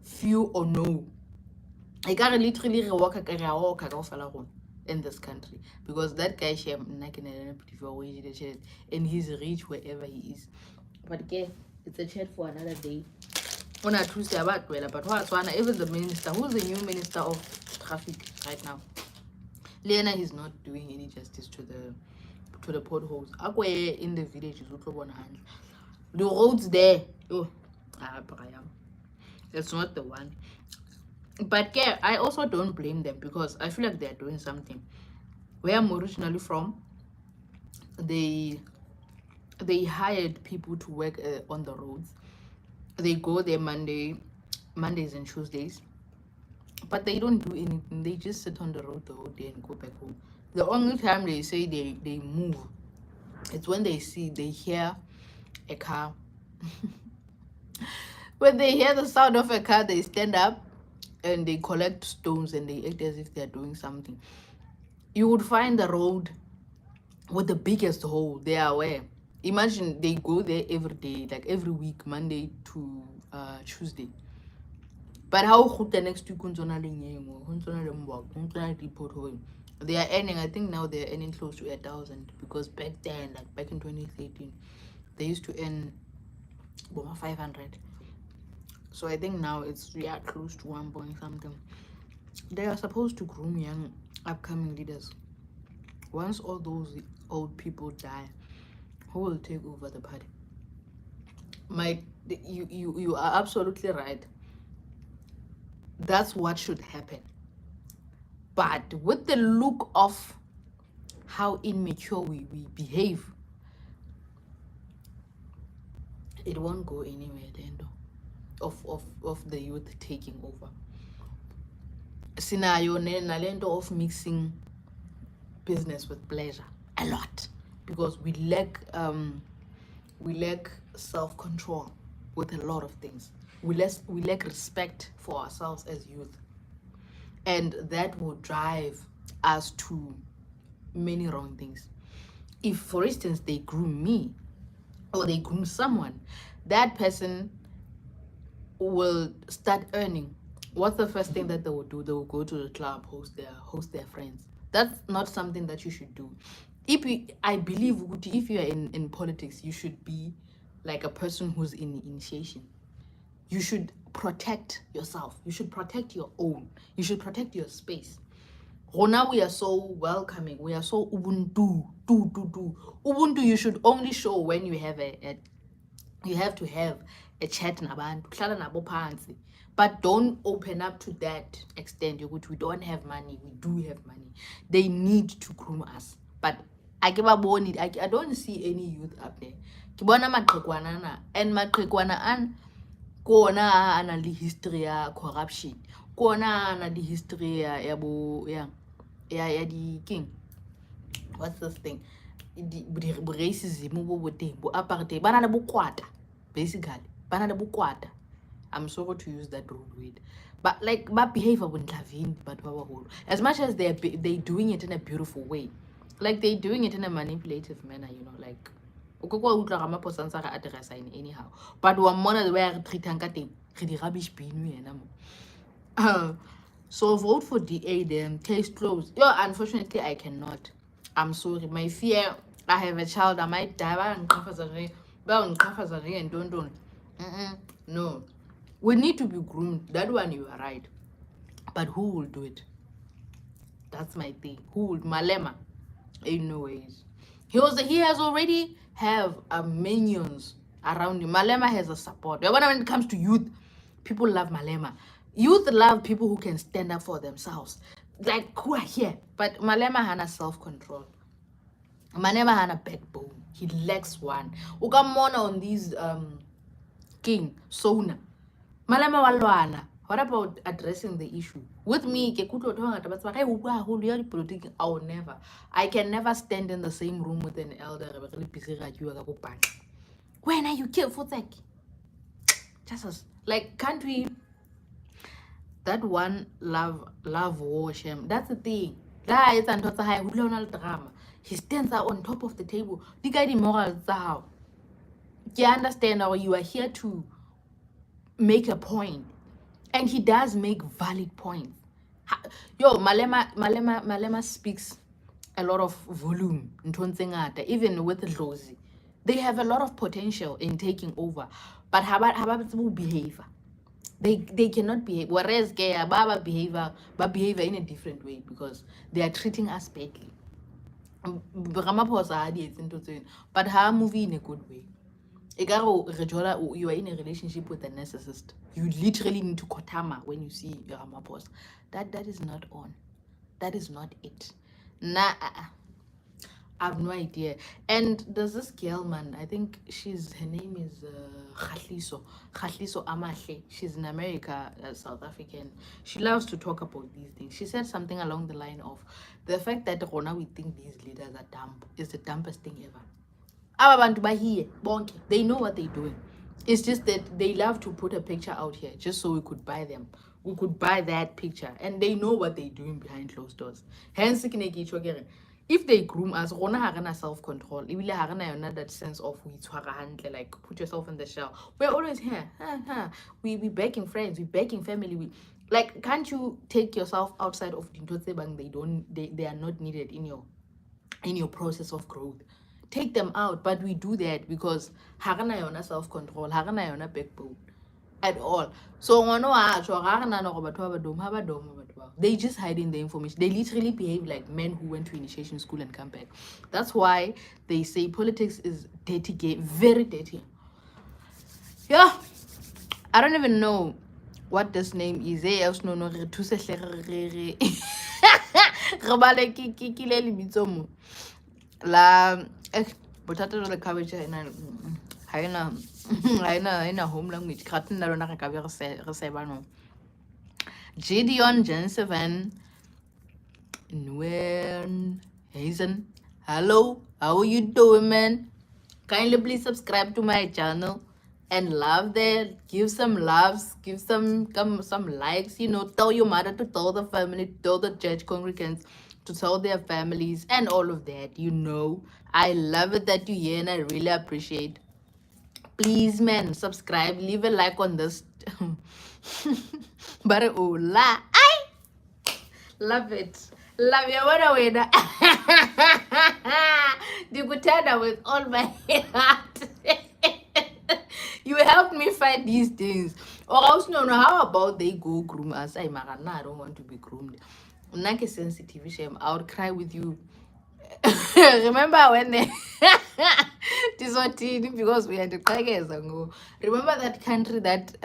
few or no. Literally re walk in this country because that guy and he's rich wherever he is. But okay, it's a chat for another day. On a Tuesday about but what's one even the minister, who's the new minister of traffic right now? Lena is not doing any justice to the potholes. Akwe in the village is the roads there. Oh, it's not the one. But yeah, I also don't blame them because I feel like they're doing something. Where I'm originally from, they hired people to work on the roads. They go there Mondays and Tuesdays, but they don't do anything. They just sit on the road the whole day and go back home. The only time they say they move, it's when they hear a car. When they hear the sound of a car, they stand up and they collect stones and they act as if they're doing something. You would find the road with the biggest hole. They are aware. Imagine they go there every day, like every week, Monday to Tuesday. But how good the next week they are earning, I think now they're earning close to 1,000 because back then, like back in 2013, they used to earn 500. So I think now it's close to 1 point something. They are supposed to groom young upcoming leaders. Once all those old people die, who will take over the party? You are absolutely right. That's what should happen. But with the look of how immature we behave, it won't go anywhere then of the youth taking over. Scenario nalento of mixing business with pleasure a lot because we lack self-control with a lot of things. We lack respect for ourselves as youth, and that will drive us to many wrong things. If for instance they groom me or they groom someone, that person will start earning. What's the first thing that they will do? They will go to the club, host their friends. That's not something that you should do. I believe if you are in politics, you should be like a person who's in initiation. You should protect yourself. You should protect your own. You should protect your space. Now we are so welcoming. We are so ubuntu. Ubuntu you should only show when you have you have to have a chat nabantu. But don't open up to that extent. We don't have money. We do have money. They need to groom us. But I don't see any youth up there. Kibona maqhekwana na, and maqhekwana an kona ana li history ya corruption. Kona ana li history ya di king. What's this thing? The racism, apartheid, banana bukwata, basically. Banana bukwata. I'm sorry to use that rude word. But like but behave but as much as they doing it in a beautiful way. Like they're doing it in a manipulative manner, like anyhow. But one more the way I treat rubbish so vote for DA then. Case closed. Unfortunately I cannot. I'm sorry. My fear, I have a child, I might die. And don't. No. We need to be groomed. That one you are right. But who will do it? That's my thing. Who will? Malema? Ain't no ways. He has already have minions around him. Malema has a support. When it comes to youth, people love Malema. Youth love people who can stand up for themselves. Like who are here. But Malema has self-control. Malema has a backbone. He lacks one. Ukamona on these king Sona. Malema walwana. What about addressing the issue? With me, I will never. I can never stand in the same room with an elder. When are you killed for that? Jesus. Like, can't we? That one love war shame. That's the thing. Guys and high drama. He stands out on top of the table. The guy the moral how. You understand, or you are here to make a point. And he does make valid points. Yo, Malema speaks a lot of volume in Tonsengata, even with Rosie. They have a lot of potential in taking over. But how about behavior? They cannot behave. Whereas Baba behavior in a different way because they are treating us badly. But her movie in a good way. You are in a relationship with a narcissist. You literally need to kotama when you see Ramaphosa. That is not on. That is not it. Nah, I have no idea. And there's this girl, man. I think her name is Khahliso Amahle. She's in America, South African. She loves to talk about these things. She said something along the line of the fact that Rona, we think these leaders are dumb is the dumbest thing ever. They know what they're doing. It's just that they love to put a picture out here just so we could buy them. We could buy that picture, and they know what they're doing behind closed doors. Hence, if they groom us, self-control. That sense of like put yourself in the shell. We're always here. We begging friends, we begging family. We like, can't you take yourself outside of the bank? They are not needed in your process of growth. Take them out, but we do that because harana yona self-control, harana yona backbone at all. So they just hiding the information. They literally behave like men who went to initiation school and come back. That's why they say politics is dirty game, very dirty. Yeah, I don't even know what this name is. La bothata jwale cabbage ha ena home language kgatheng la lona re ka be re seba no. Gideon Jenseven Nguyen Hazen, hello, how are you doing, man? Kindly please subscribe to my channel and love there. Give some loves, give some likes, tell your mother to tell the family, tell the church congregants to tell their families and all of that. I love it that you're here and I really appreciate. Please, man, subscribe, leave a like on this. But I love it. Love you. What a way. Dikutana with all my heart. You helped me fight these things. Or else, no, how about they go groom us? I don't want to be groomed. Like a sensitive shame. I would cry with you. Remember when they because we had to cry years ago. Remember that country that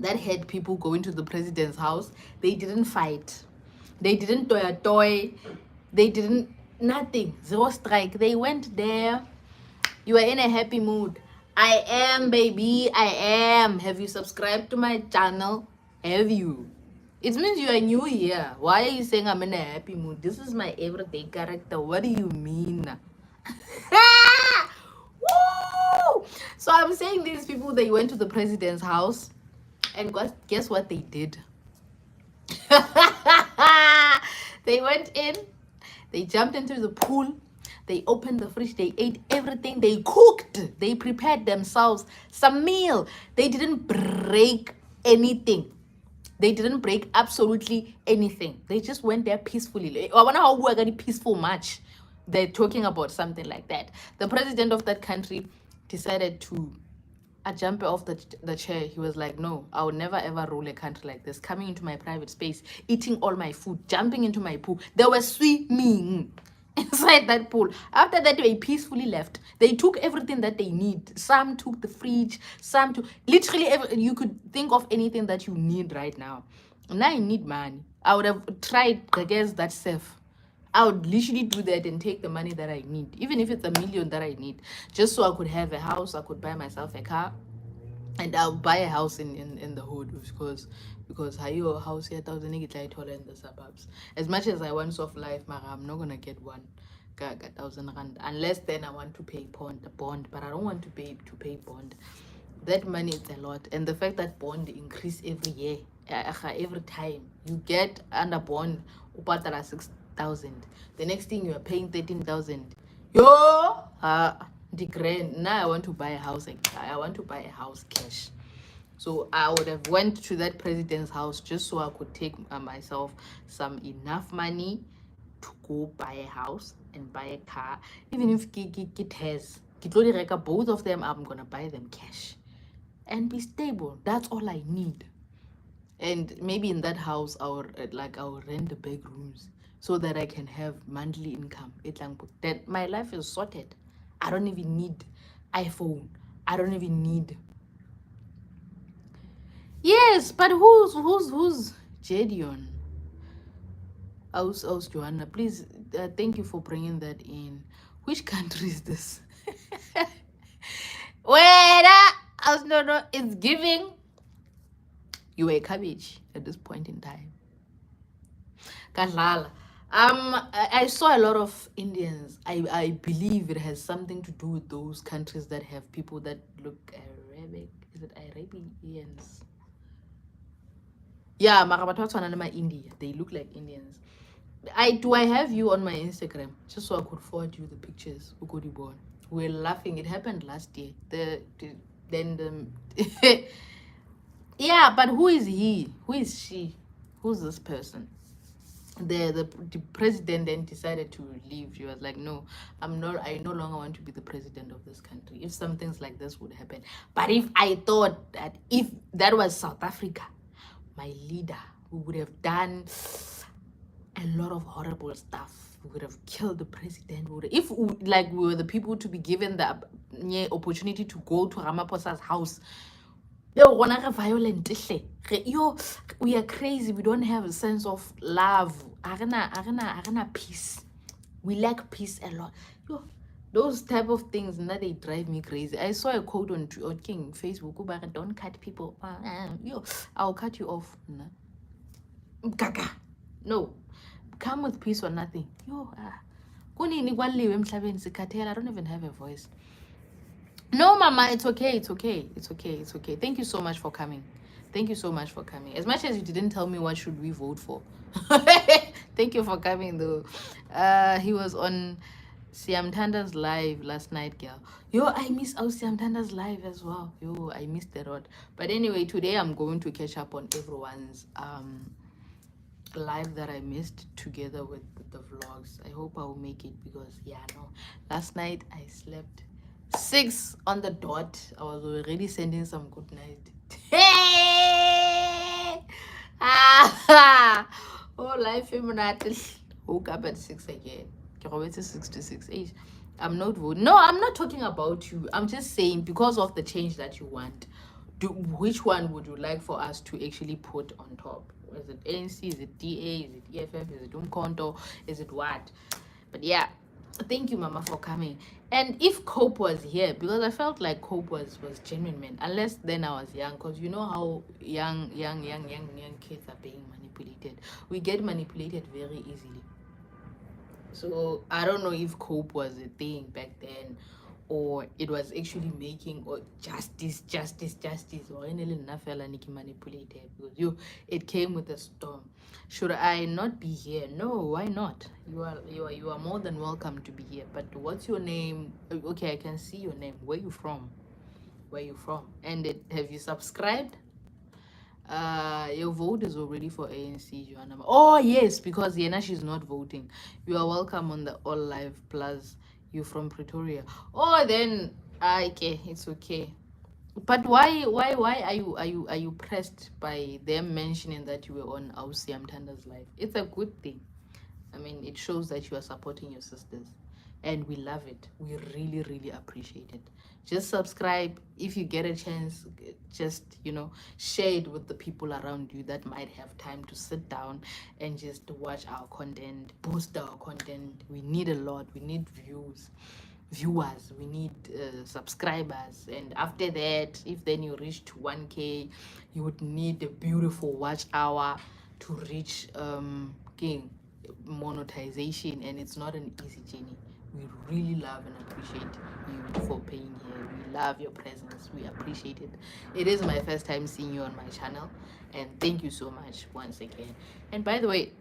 had people going to the president's house? They didn't fight. They didn't toy. They didn't nothing. Zero strike. They went there. You are in a happy mood. I am, baby. I am. Have you subscribed to my channel? Have you? It means you are new here. Why are you saying I'm in a happy mood? This is my everyday character. What do you mean? Woo! So I'm saying these people, they went to the president's house and guess what they did? They went in, they jumped into the pool, they opened the fridge, they ate everything, they cooked, they prepared themselves some meal. They didn't break anything. They didn't break absolutely anything. They just went there peacefully. I wonder how we're peaceful much. They're talking about something like that. The president of that country decided to jump off the chair. He was like, no, I would never ever rule a country like this. Coming into my private space, eating all my food, jumping into my pool. They were swimming inside that pool. After that, they peacefully left. They took everything that they need. Some took the fridge, some took literally you could think of anything that you need right now. Now I need money. I would have tried, I guess, that safe. I would literally do that and take the money that I need, even if it's $1 million that I need, just so I could have a house, I could buy myself a car, and I'll buy a house in the hood, because your house here 1,000 in the suburbs. As much as I want soft life, mara, I'm not gonna get one. 1,000 rand, unless then I want to pay bond, but I don't want to pay bond. That money is a lot, and the fact that bond increase every year, every time you get under bond, upatala 6,000. The next thing you are paying 13,000. Yo, the grand. Now I want to buy a house. I want to buy a house cash. So I would have went to that president's house just so I could take myself some enough money to go buy a house and buy a car. Even if it has both of them, I'm gonna buy them cash and be stable. That's all I need. And maybe in that house I'll rent the big rooms so that I can have monthly income. That my life is sorted. I don't even need iPhone. I don't even need. Yes, but who's Jadion? Aus Joanna, please, thank you for bringing that in. Which country is this? Wait, no, it's giving you a cabbage at this point in time. Kalala. I saw a lot of Indians. I believe it has something to do with those countries that have people that look Arabic. Is it Arabians? Yeah, Marabatwa India. They look like Indians. I have you on my Instagram just so I could forward you the pictures. Ukodiborn. We're laughing. It happened last year. Yeah, but who is he? Who is she? Who's this person? The president then decided to leave. She was like, no, I no longer want to be the president of this country if some things like this would happen. But if I thought that if that was South Africa, my leader, we would have done a lot of horrible stuff. We would have killed the president. If we were the people to be given the opportunity to go to Ramaphosa's house, violent. We are crazy. We don't have a sense of love. Arena peace. We lack peace a lot. Those type of things now they drive me crazy. I saw a quote on King Facebook. Don't cut people. I'll cut you off. No, come with peace or nothing. I don't even have a voice. No, Mama, it's okay. It's okay. It's okay. It's okay. Thank you so much for coming. Thank you so much for coming. As much as you didn't tell me what should we vote for. Thank you for coming, though. He was on Siam Tanda's live last night, girl. I miss our Siam Tanda's live as well. I missed a lot. But anyway, today I'm going to catch up on everyone's live that I missed together with the vlogs. I hope I will make it because last night I slept 6 on the dot. I was already sending some good night. Hey! Oh, life woke up at 6 again. 6 to 6. I'm not voting. No, I'm not talking about you. I'm just saying because of the change that you want. Which one would you like for us to actually put on top? Is it ANC? Is it DA? Is it EFF? Is it Umkonto? Is it what? But yeah, thank you, Mama, for coming. And if Cope was here, because I felt like Cope was genuine, man. Unless then I was young, because you know how young kids are being manipulated. We get manipulated very easily. So I don't know if Cope was a thing back then, or it was actually making justice or manipulated because it came with a storm. Should I not be here? No, why not? You are more than welcome to be here. But what's your name? Okay, I can see your name. Where you from? And have you subscribed? Your vote is already for ANC, Joanna. Oh yes, because Yena, she's not voting. You are welcome on the All Live Plus. You from Pretoria. Oh, then okay, it's okay. But why are you pressed by them mentioning that you were on Ausiam Tanda's live? It's a good thing. I mean, it shows that you are supporting your sisters, and we love it. We really, really appreciate it. Just subscribe if you get a chance. Just share it with the people around you that might have time to sit down and just watch our content, boost our content. We need a lot. We need views. viewers, we need subscribers, and after that, if then you reach to 1K, you would need a beautiful watch hour to reach king monetization, and it's not an easy journey. We really love and appreciate you for being here. We love your presence. We appreciate it. It is my first time seeing you on my channel, and thank you so much once again. And by the way,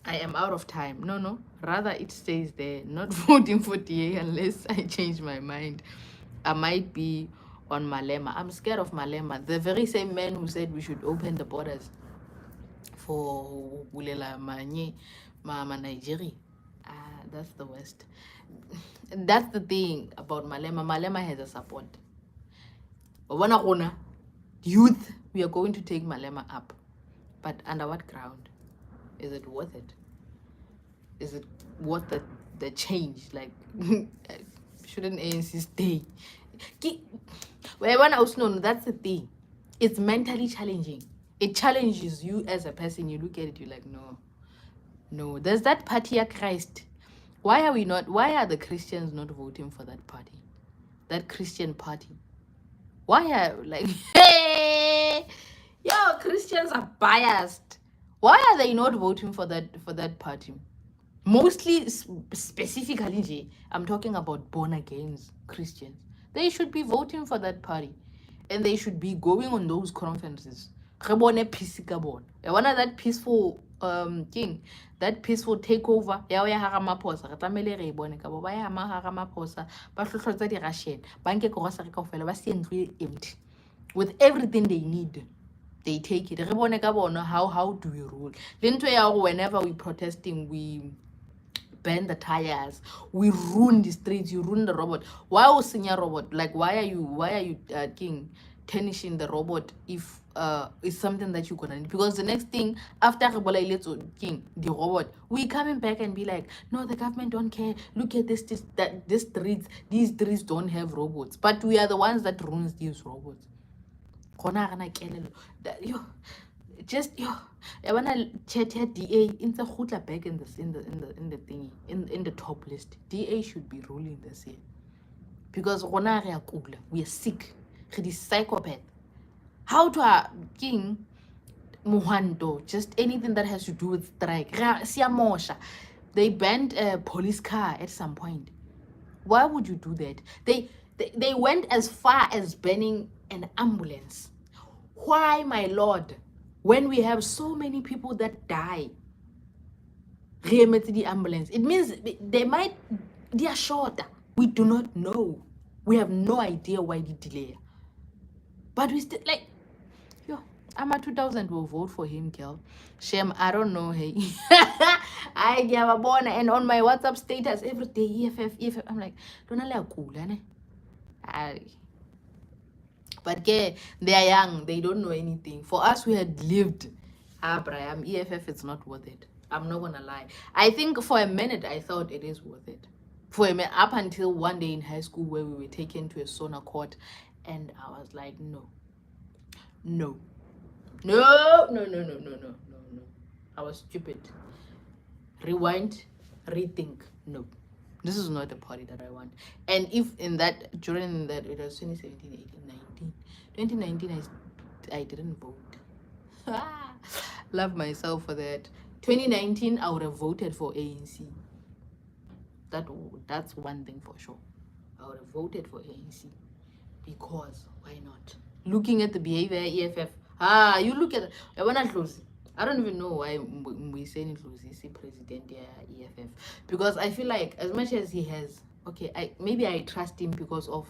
I am out of time. No, rather it stays there. Not voting for DA unless I change my mind. I might be on Malema. I'm scared of Malema. The very same man who said we should open the borders for Bulela Manye, Mama Nigeria. That's the worst. That's the thing about Malema. Malema has a support. Youth, we are going to take Malema up. But under what ground? Is it worth it? Is it worth the change? Like, shouldn't ANC stay? That's the thing. It's mentally challenging. It challenges you as a person. You look at it, you're like, no. There's that party of Christ. Why are the Christians not voting for that party? That Christian party? Why are, like, hey, yo, Christians are biased. Why are they not voting for that party? Mostly, specifically, I'm talking about born again Christians. They should be voting for that party, and they should be going on those conferences. One of that peaceful king, that peaceful takeover. Empty with everything they need. They take it. How do we rule? Whenever we protesting, we burn the tires, we ruin the streets, you ruin the robot. Why was senior robot? Like, why are you king tarnishing the robot if it's something that you're gonna need? Because the next thing after king the robot, we coming back and be like, no, the government don't care. Look at this streets, these streets don't have robots, but we are the ones that ruins these robots. I wanna chat here DA in the hoodla back in the thingy in the top list. DA should be ruling this year. Because we are sick. He is psychopath. How to a king Muhando, just anything that has to do with strike. They banned a police car at some point. Why would you do that? They went as far as banning an ambulance. Why, my lord? When we have so many people that die, the ambulance, it means they are shorter. We do not know. We have no idea why they delay. But we still, like, yo, I'm a 2000 will vote for him, girl. Shame, I don't know, hey. I get a born, and on my WhatsApp status every day, EFF. I'm like, don't allow cool, eh? But they are young, they don't know anything. For us, we had lived. Brian, EFF, it's not worth it. I'm not gonna lie. I think for a minute I thought it is worth it. For a minute, up until one day in high school where we were taken to a sauna court, and I was like, no. I was stupid. Rewind, rethink. No. This is not the party that I want. And if during that, it was 2017, 18, 19. 2019, I didn't vote. Love myself for that. 2019, I would have voted for ANC. That's one thing for sure. I would have voted for ANC. Because, why not? Looking at the behavior EFF. You look at it. I don't even know why we say Ndlozi president EFF, because I feel like as much as he has, maybe I trust him because of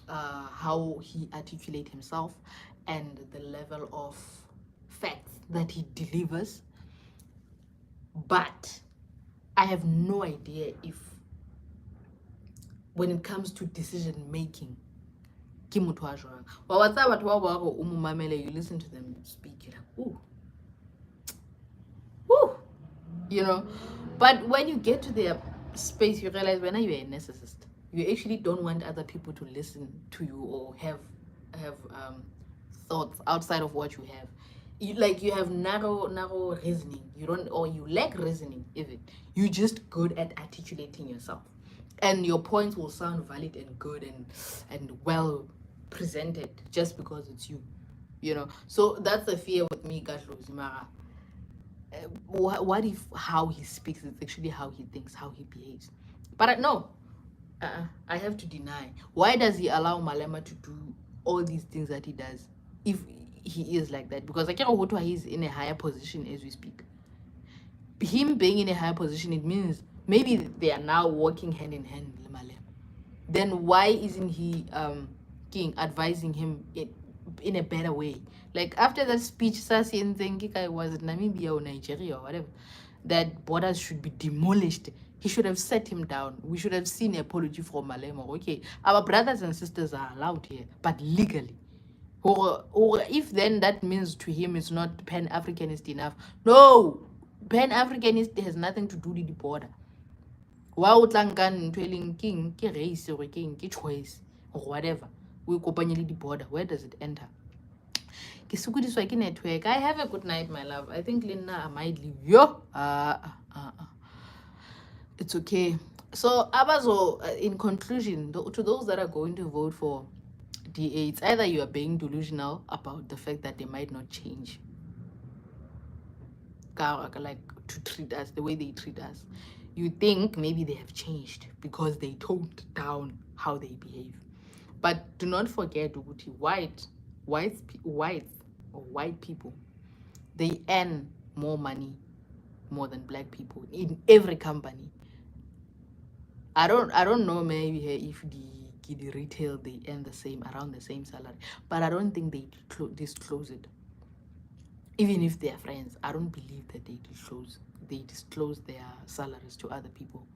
how he articulates himself and the level of facts that he delivers, but I have no idea if when it comes to decision making, you listen to them speak, you're like, ooh. But when you get to their space, you realize when you're a narcissist, you actually don't want other people to listen to you or have thoughts outside of what you have. You have narrow reasoning. You lack reasoning even. You're just good at articulating yourself. and your points will sound valid and good and well presented just because it's you, you know. So that's the fear with me, Gashlozi Mara. What if how he speaks is actually how he thinks, how he behaves? But no, I have to deny. Why does he allow Malema to do all these things that he does if he is like that? Because I can't go to he's in a higher position as we speak. Him being in a higher position, it means maybe they are now working hand in hand with Malema. Then why isn't he King advising him in a better way? Like after that speech, Sasi and Zengika was it Namibia or Nigeria or whatever, that borders should be demolished. He should have set him down. We should have seen an apology from Malema. Okay, our brothers and sisters are allowed here, but legally. Or if then that means to him it's not Pan-Africanist enough. No, Pan-Africanist has nothing to do with the border. Why would Lankan king, race or king, choice, or whatever? We kopanye the border. Where does it enter? Network. I have a good night, my love. I think Linda, I might leave. Yo, it's okay. So, Abazo, in conclusion, to those that are going to vote for DA, it's either you are being delusional about the fact that they might not change, like to treat us the way they treat us. You think maybe they have changed because they toned down how they behave. But do not forget, Uguti, white people, they earn more money more than black people in every company. I don't know maybe if the retail they earn around the same salary, but I don't think they disclose it. Even if they are friends, I don't believe that they disclose their salaries to other people.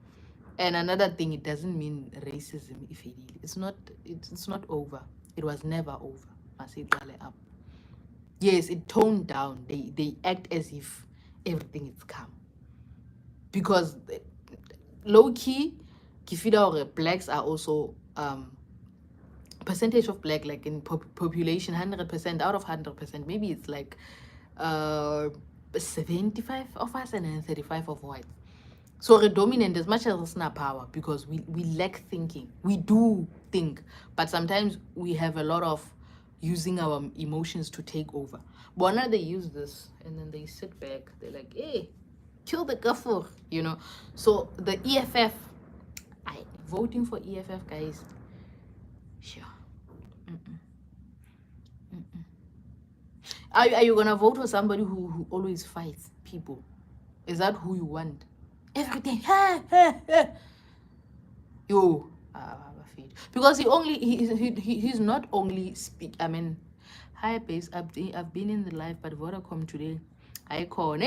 And another thing, it doesn't mean racism if it's not over. It was never over. Up. Yes, it toned down. They act as if everything is calm. Because low key, Kifida or blacks are also percentage of black, like in population, 100% out of 100%. Maybe it's like 75 of us and then 35 of whites. So we're dominant as much as it's not power because we lack thinking. We do think, but sometimes we have a lot of using our emotions to take over. But now they use this and then they sit back. They're like, hey, kill the kafir, you know. So the EFF, voting for EFF, guys. Sure. Are you gonna vote for somebody who always fights people? Is that who you want? Everything. Yo, because he's not only speak. I mean, hi base. I've been in the life, but Vodacom today. I call.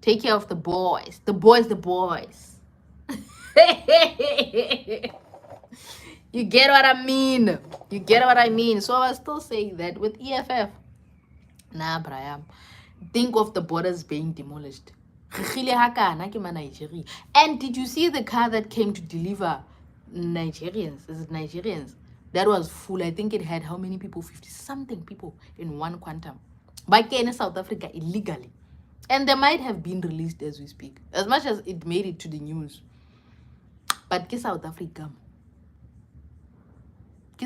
Take care of the boys. The boys. You get what I mean? So I was still saying that with EFF. Nah, Brian. Think of the borders being demolished. And did you see the car that came to deliver Nigerians? Is it Nigerians? That was full. I think it had how many people? 50-something people in one quantum. Back in South Africa illegally. And they might have been released as we speak. As much as it made it to the news. But South Africa.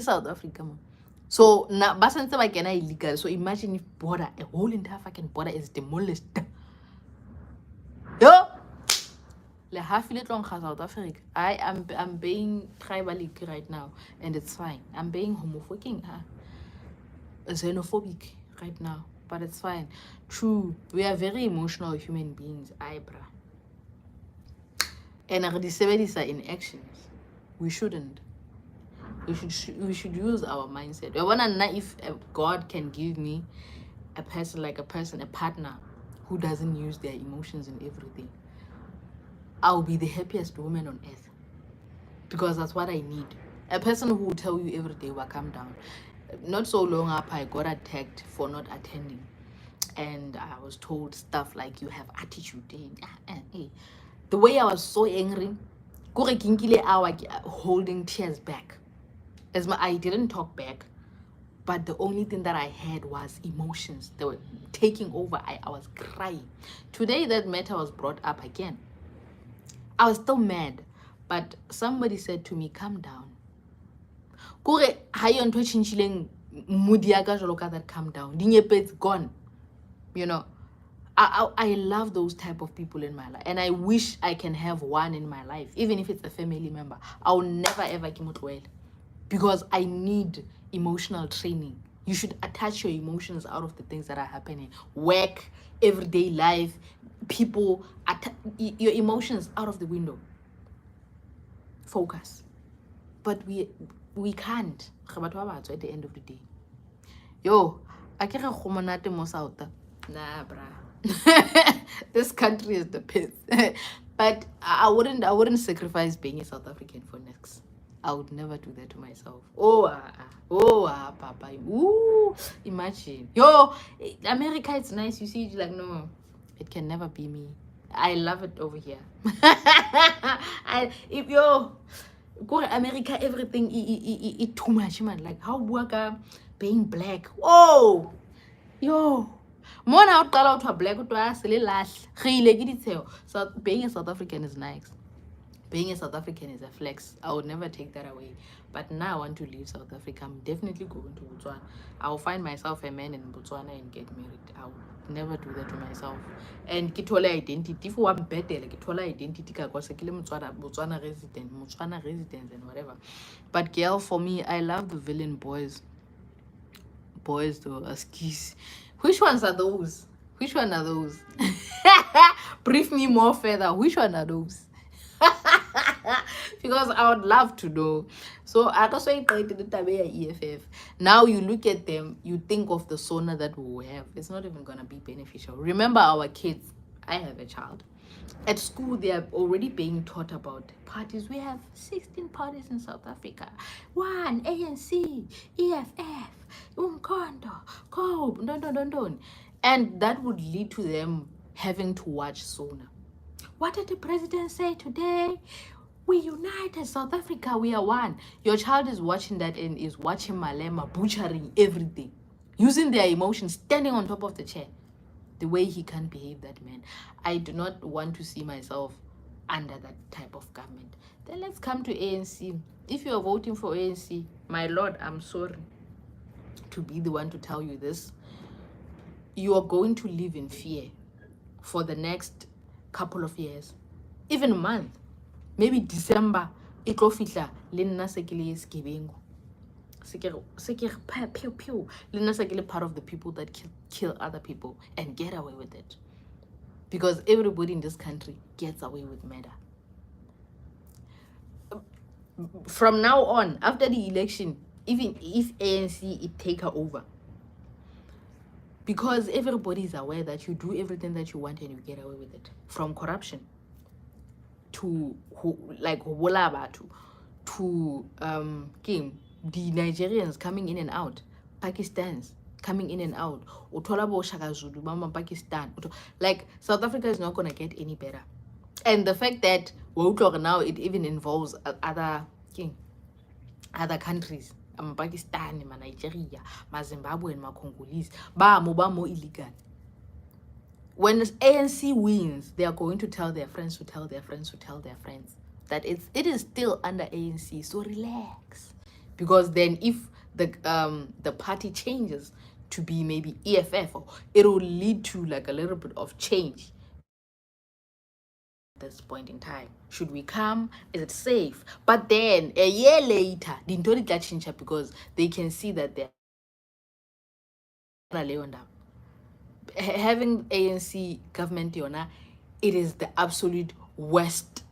South Africa. So now basense ba kena illegal. So imagine if a whole entire fucking border is demolished. Yo, le half South Africa. I'm being tribalic right now, and it's fine. I'm being homophobic, xenophobic right now, but it's fine. True, we are very emotional human beings, bra. And the disabilities are in actions. We shouldn't. We should use our mindset. I wanna know if God can give me a partner who doesn't use their emotions in everything. I'll be the happiest woman on earth because that's what I need. A person who will tell you every day, "Well, calm down." Not so long up, I got attacked for not attending, and I was told stuff like, "You have attitude." The way I was so angry, holding tears back. I didn't talk back, but the only thing that I had was emotions. They were taking over. I was crying. Today, that matter was brought up again. I was still mad, but somebody said to me, calm down. Kore ha yo ntho chinchileng mood ya ka jalo ka that, calm down. It's gone. You know, I love those type of people in my life, and I wish I can have one in my life, even if it's a family member. I'll never ever kimotwele, because I need emotional training. You should attach your emotions out of the things that are happening. Work, everyday life, people, your emotions out of the window. Focus. But we can't at the end of the day. Yo, I can't monate mo South. Nah, bruh. This country is the piss. But I wouldn't sacrifice being a South African for next. I would never do that to myself. Papa. Ooh, imagine. Yo, America, it's nice. You see, like, no, it can never be me. I love it over here. Go to America, everything is too much, man. Like, how worker being black. Whoa, yo. More now, call out to a black to us, a little lash. So being a South African is nice. Being a South African is a flex. I would never take that away. But now I want to leave South Africa. I'm definitely going to Botswana. I will find myself a man in Botswana and get married. I would never do that to myself. And kitole identity. If one better, like kitole identity, because Botswana resident and whatever. But girl, for me, I love the villain boys. Boys though, skis. Which ones are those? Which one are those? Brief me more further. Which one are those? Because I would love to know. So I also created the EFF. Now you look at them, you think of the sauna that we have. It's not even gonna be beneficial. Remember our kids. I have a child. At school, they are already being taught about parties. We have 16 parties in South Africa. One, ANC, EFF, Umkhonto, Cope, don't. And that would lead to them having to watch sauna. What did the president say today? We united South Africa, we are one. Your child is watching that and is watching Malema butchering everything, using their emotions, standing on top of the chair. The way he can behave, that man. I do not want to see myself under that type of government. Then let's come to ANC. If you are voting for ANC, my lord, I'm sorry to be the one to tell you this. You are going to live in fear for the next couple of years, even a month. Maybe December, it will fitla lenna sekele skibengo. Part of the people that kill other people and get away with it, because everybody in this country gets away with murder. From now on, after the election, even if ANC it take her over, because everybody is aware that you do everything that you want and you get away with it, from corruption to like to the Nigerians coming in and out, Pakistans coming in and out, Pakistan. Like, South Africa is not going to get any better. And the fact that now it even involves other countries, Pakistan, Nigeria, Zimbabwe, and Congolese, more illegal. When ANC wins, they are going to tell their friends that it is still under ANC. So relax. Because then if the party changes to be maybe EFF, it will lead to like a little bit of change at this point in time. Should we come? Is it safe? But then a year later, the Ntori change, because they can see that they're having ANC government, it is the absolute worst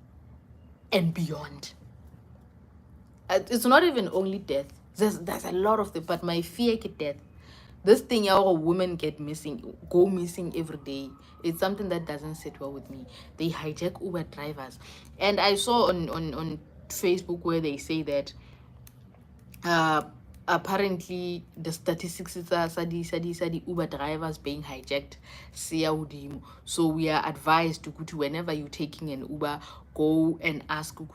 and beyond. It's not even only death. There's a lot of them, but my fear is death. This thing our women go missing every day. It's something that doesn't sit well with me. They hijack Uber drivers, and I saw on Facebook where they say that apparently the statistics is sadi Uber drivers being hijacked. So we are advised to whenever you're taking an Uber, go and ask an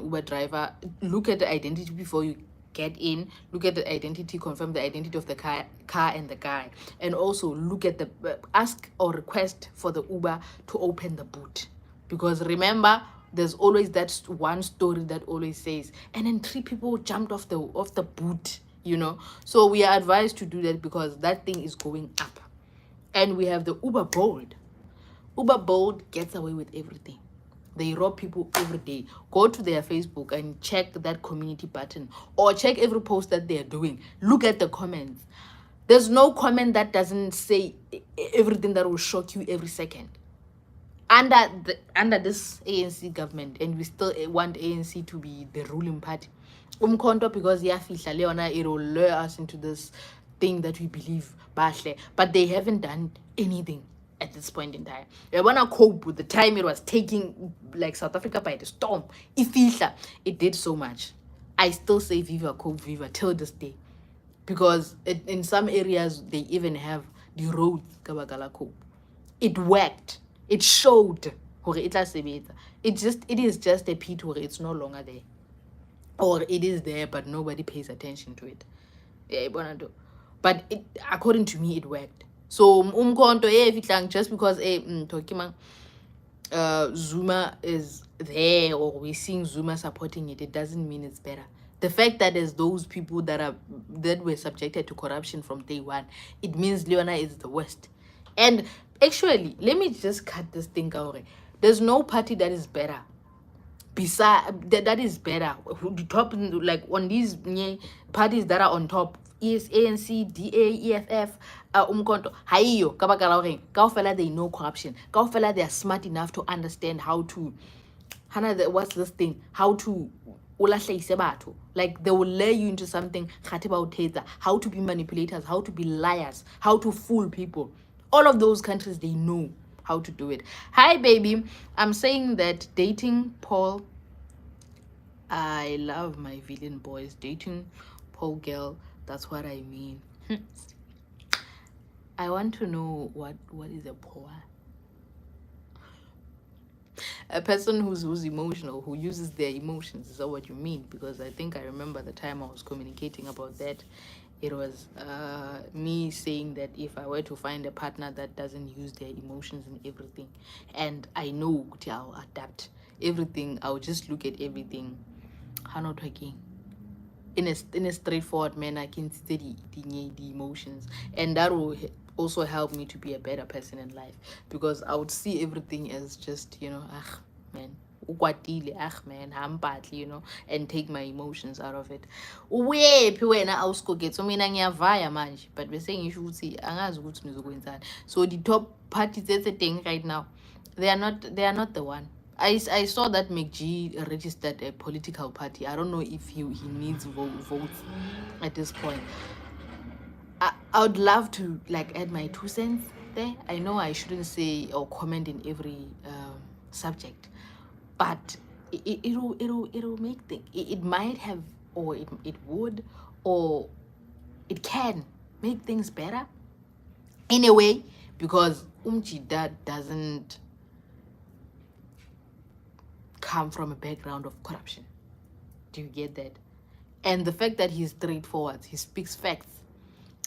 Uber driver, look at the identity before you get in, look at the identity, confirm the identity of the car and the guy, and also look at the ask or request for the Uber to open the boot. Because remember, there's always that one story that always says, and then 3 people jumped off the boot, you know. So we are advised to do that because that thing is going up. And we have the Uber Bold. Uber Bold gets away with everything. They rob people every day. Go to their Facebook and check that community button, or check every post that they're doing. Look at the comments. There's no comment that doesn't say everything that will shock you every second. Under this ANC government, and we still want ANC to be the ruling party. Because it will lure us into this thing that we believe, but they haven't done anything at this point in time. They want to cope with the time it was taking like South Africa by the storm. It did so much. I still say Viva Cope Viva till this day, because in some areas they even have the roads Kabagala Cope. It worked. It showed. It is just a pit where it's no longer there, or it is there but nobody pays attention to it. Yeah, but it, according to me, it worked. So just because Zuma is there, or we're seeing Zuma supporting it, it doesn't mean it's better. The fact that there's those people that were subjected to corruption from day one, it means Leona is the worst. And actually, let me just cut this thing out. There's no party that is better. Beside that is better. The top, like on these parties that are on top, is ANC, DA, EFF, umkonto. Haiyo, kabakala kaufela they know corruption. Kaufela they are smart enough to understand how to, what's this thing? How to like they will lure you into something, how to be manipulators, how to be liars, how to fool people. All of those countries, they know how to do it. Hi baby, I'm saying that dating Paul, I love my villain boys. Dating Paul girl, that's what I mean. I want to know what is a Paul? A person who's emotional, who uses their emotions. Is that what you mean? Because I think I remember the time I was communicating about that. It was me saying that if I were to find a partner that doesn't use their emotions in everything, and I know I'll adapt everything, I'll just look at everything in a straightforward manner. I can see the emotions, and that will also help me to be a better person in life, because I would see everything as just, man, man, I'm badly, and take my emotions out of it. So mina ngiyavaya manje, but we're saying you should see angazi ukuthi nizokwenzani. So the top parties that's a thing right now, they are not the one. I saw that McG registered a political party. I don't know if he needs votes at this point. I would love to like add my 2 cents there. I know I shouldn't say or comment in every subject, but it'll make things. It might have, or it would, or it can make things better in a way, because Dad doesn't come from a background of corruption. Do you get that? And the fact that he's straightforward, he speaks facts,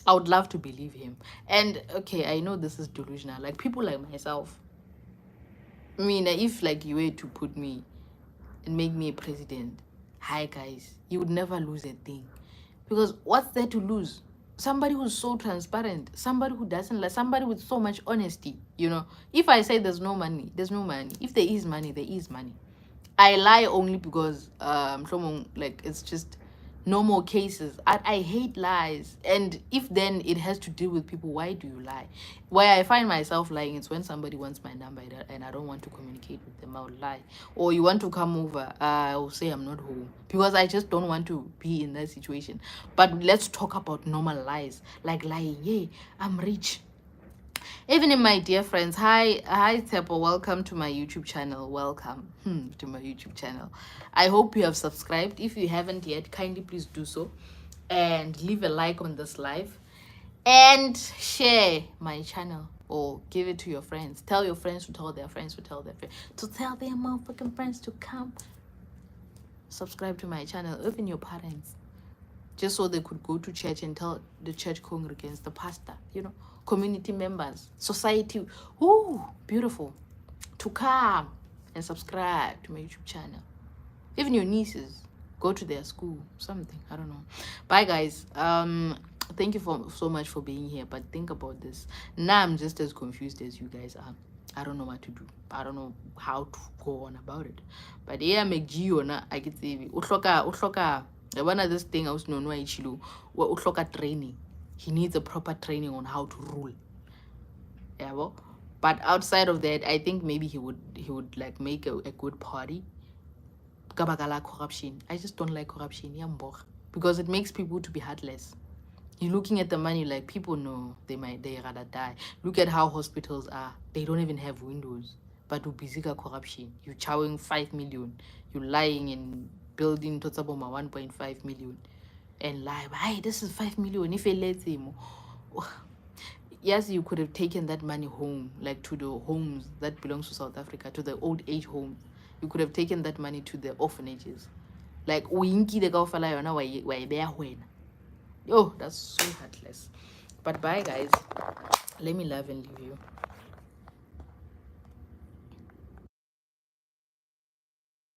I would love to believe him. And okay, I know this is delusional. Like people like myself, I mean, if like you were to put me and make me a president, hi guys, you would never lose a thing. Because what's there to lose? Somebody who's so transparent, somebody who doesn't lie, somebody with so much honesty, If I say there's no money, there's no money. If there is money, there is money. I lie only because like it's just no more cases. I hate lies. And if then it has to deal with people, why do you lie? Why I find myself lying, it's when somebody wants my number and I don't want to communicate with them, I'll lie. Or you want to come over, I'll say I'm not home, because I just don't want to be in that situation. But let's talk about normal lies, like lying, hey, I'm rich. Evening, my dear friends. Hi Tepo, welcome to my YouTube channel. Welcome to my YouTube channel. I hope you have subscribed. If you haven't yet, kindly please do so, and leave a like on this live, and share my channel, or give it to your friends. Tell your friends to tell their friends to tell their friends to tell their motherfucking friends to come subscribe to my channel. Even your parents, just so they could go to church and tell the church congregants, the pastor, community members, society, beautiful, to come and subscribe to my YouTube channel. Even your nieces, go to their school, something. I don't know. Bye, guys. Thank you so much for being here. But think about this. Now I'm just as confused as you guys are. I don't know what to do. I don't know how to go on about it. But yeah, make Gio na I get the Ushloka. One of this thing I was known why Ushloka training. He needs a proper training on how to rule. Yeah, well, but outside of that, I think maybe he would like make a good party. Kabakala corruption. I just don't like corruption, because it makes people to be heartless. You're looking at the money like people know they rather die. Look at how hospitals are. They don't even have windows. But you busy corruption. You're chowing 5 million. You're lying and building Totsaboma 1.5 million. And lie, hey, this is 5 million. If it lets him. Yes, you could have taken that money home, like to the homes that belongs to South Africa, to the old age homes. You could have taken that money to the orphanages. Like, winky the gaufala yona why there when. Oh, that's so heartless. But bye, guys. Let me love and leave you.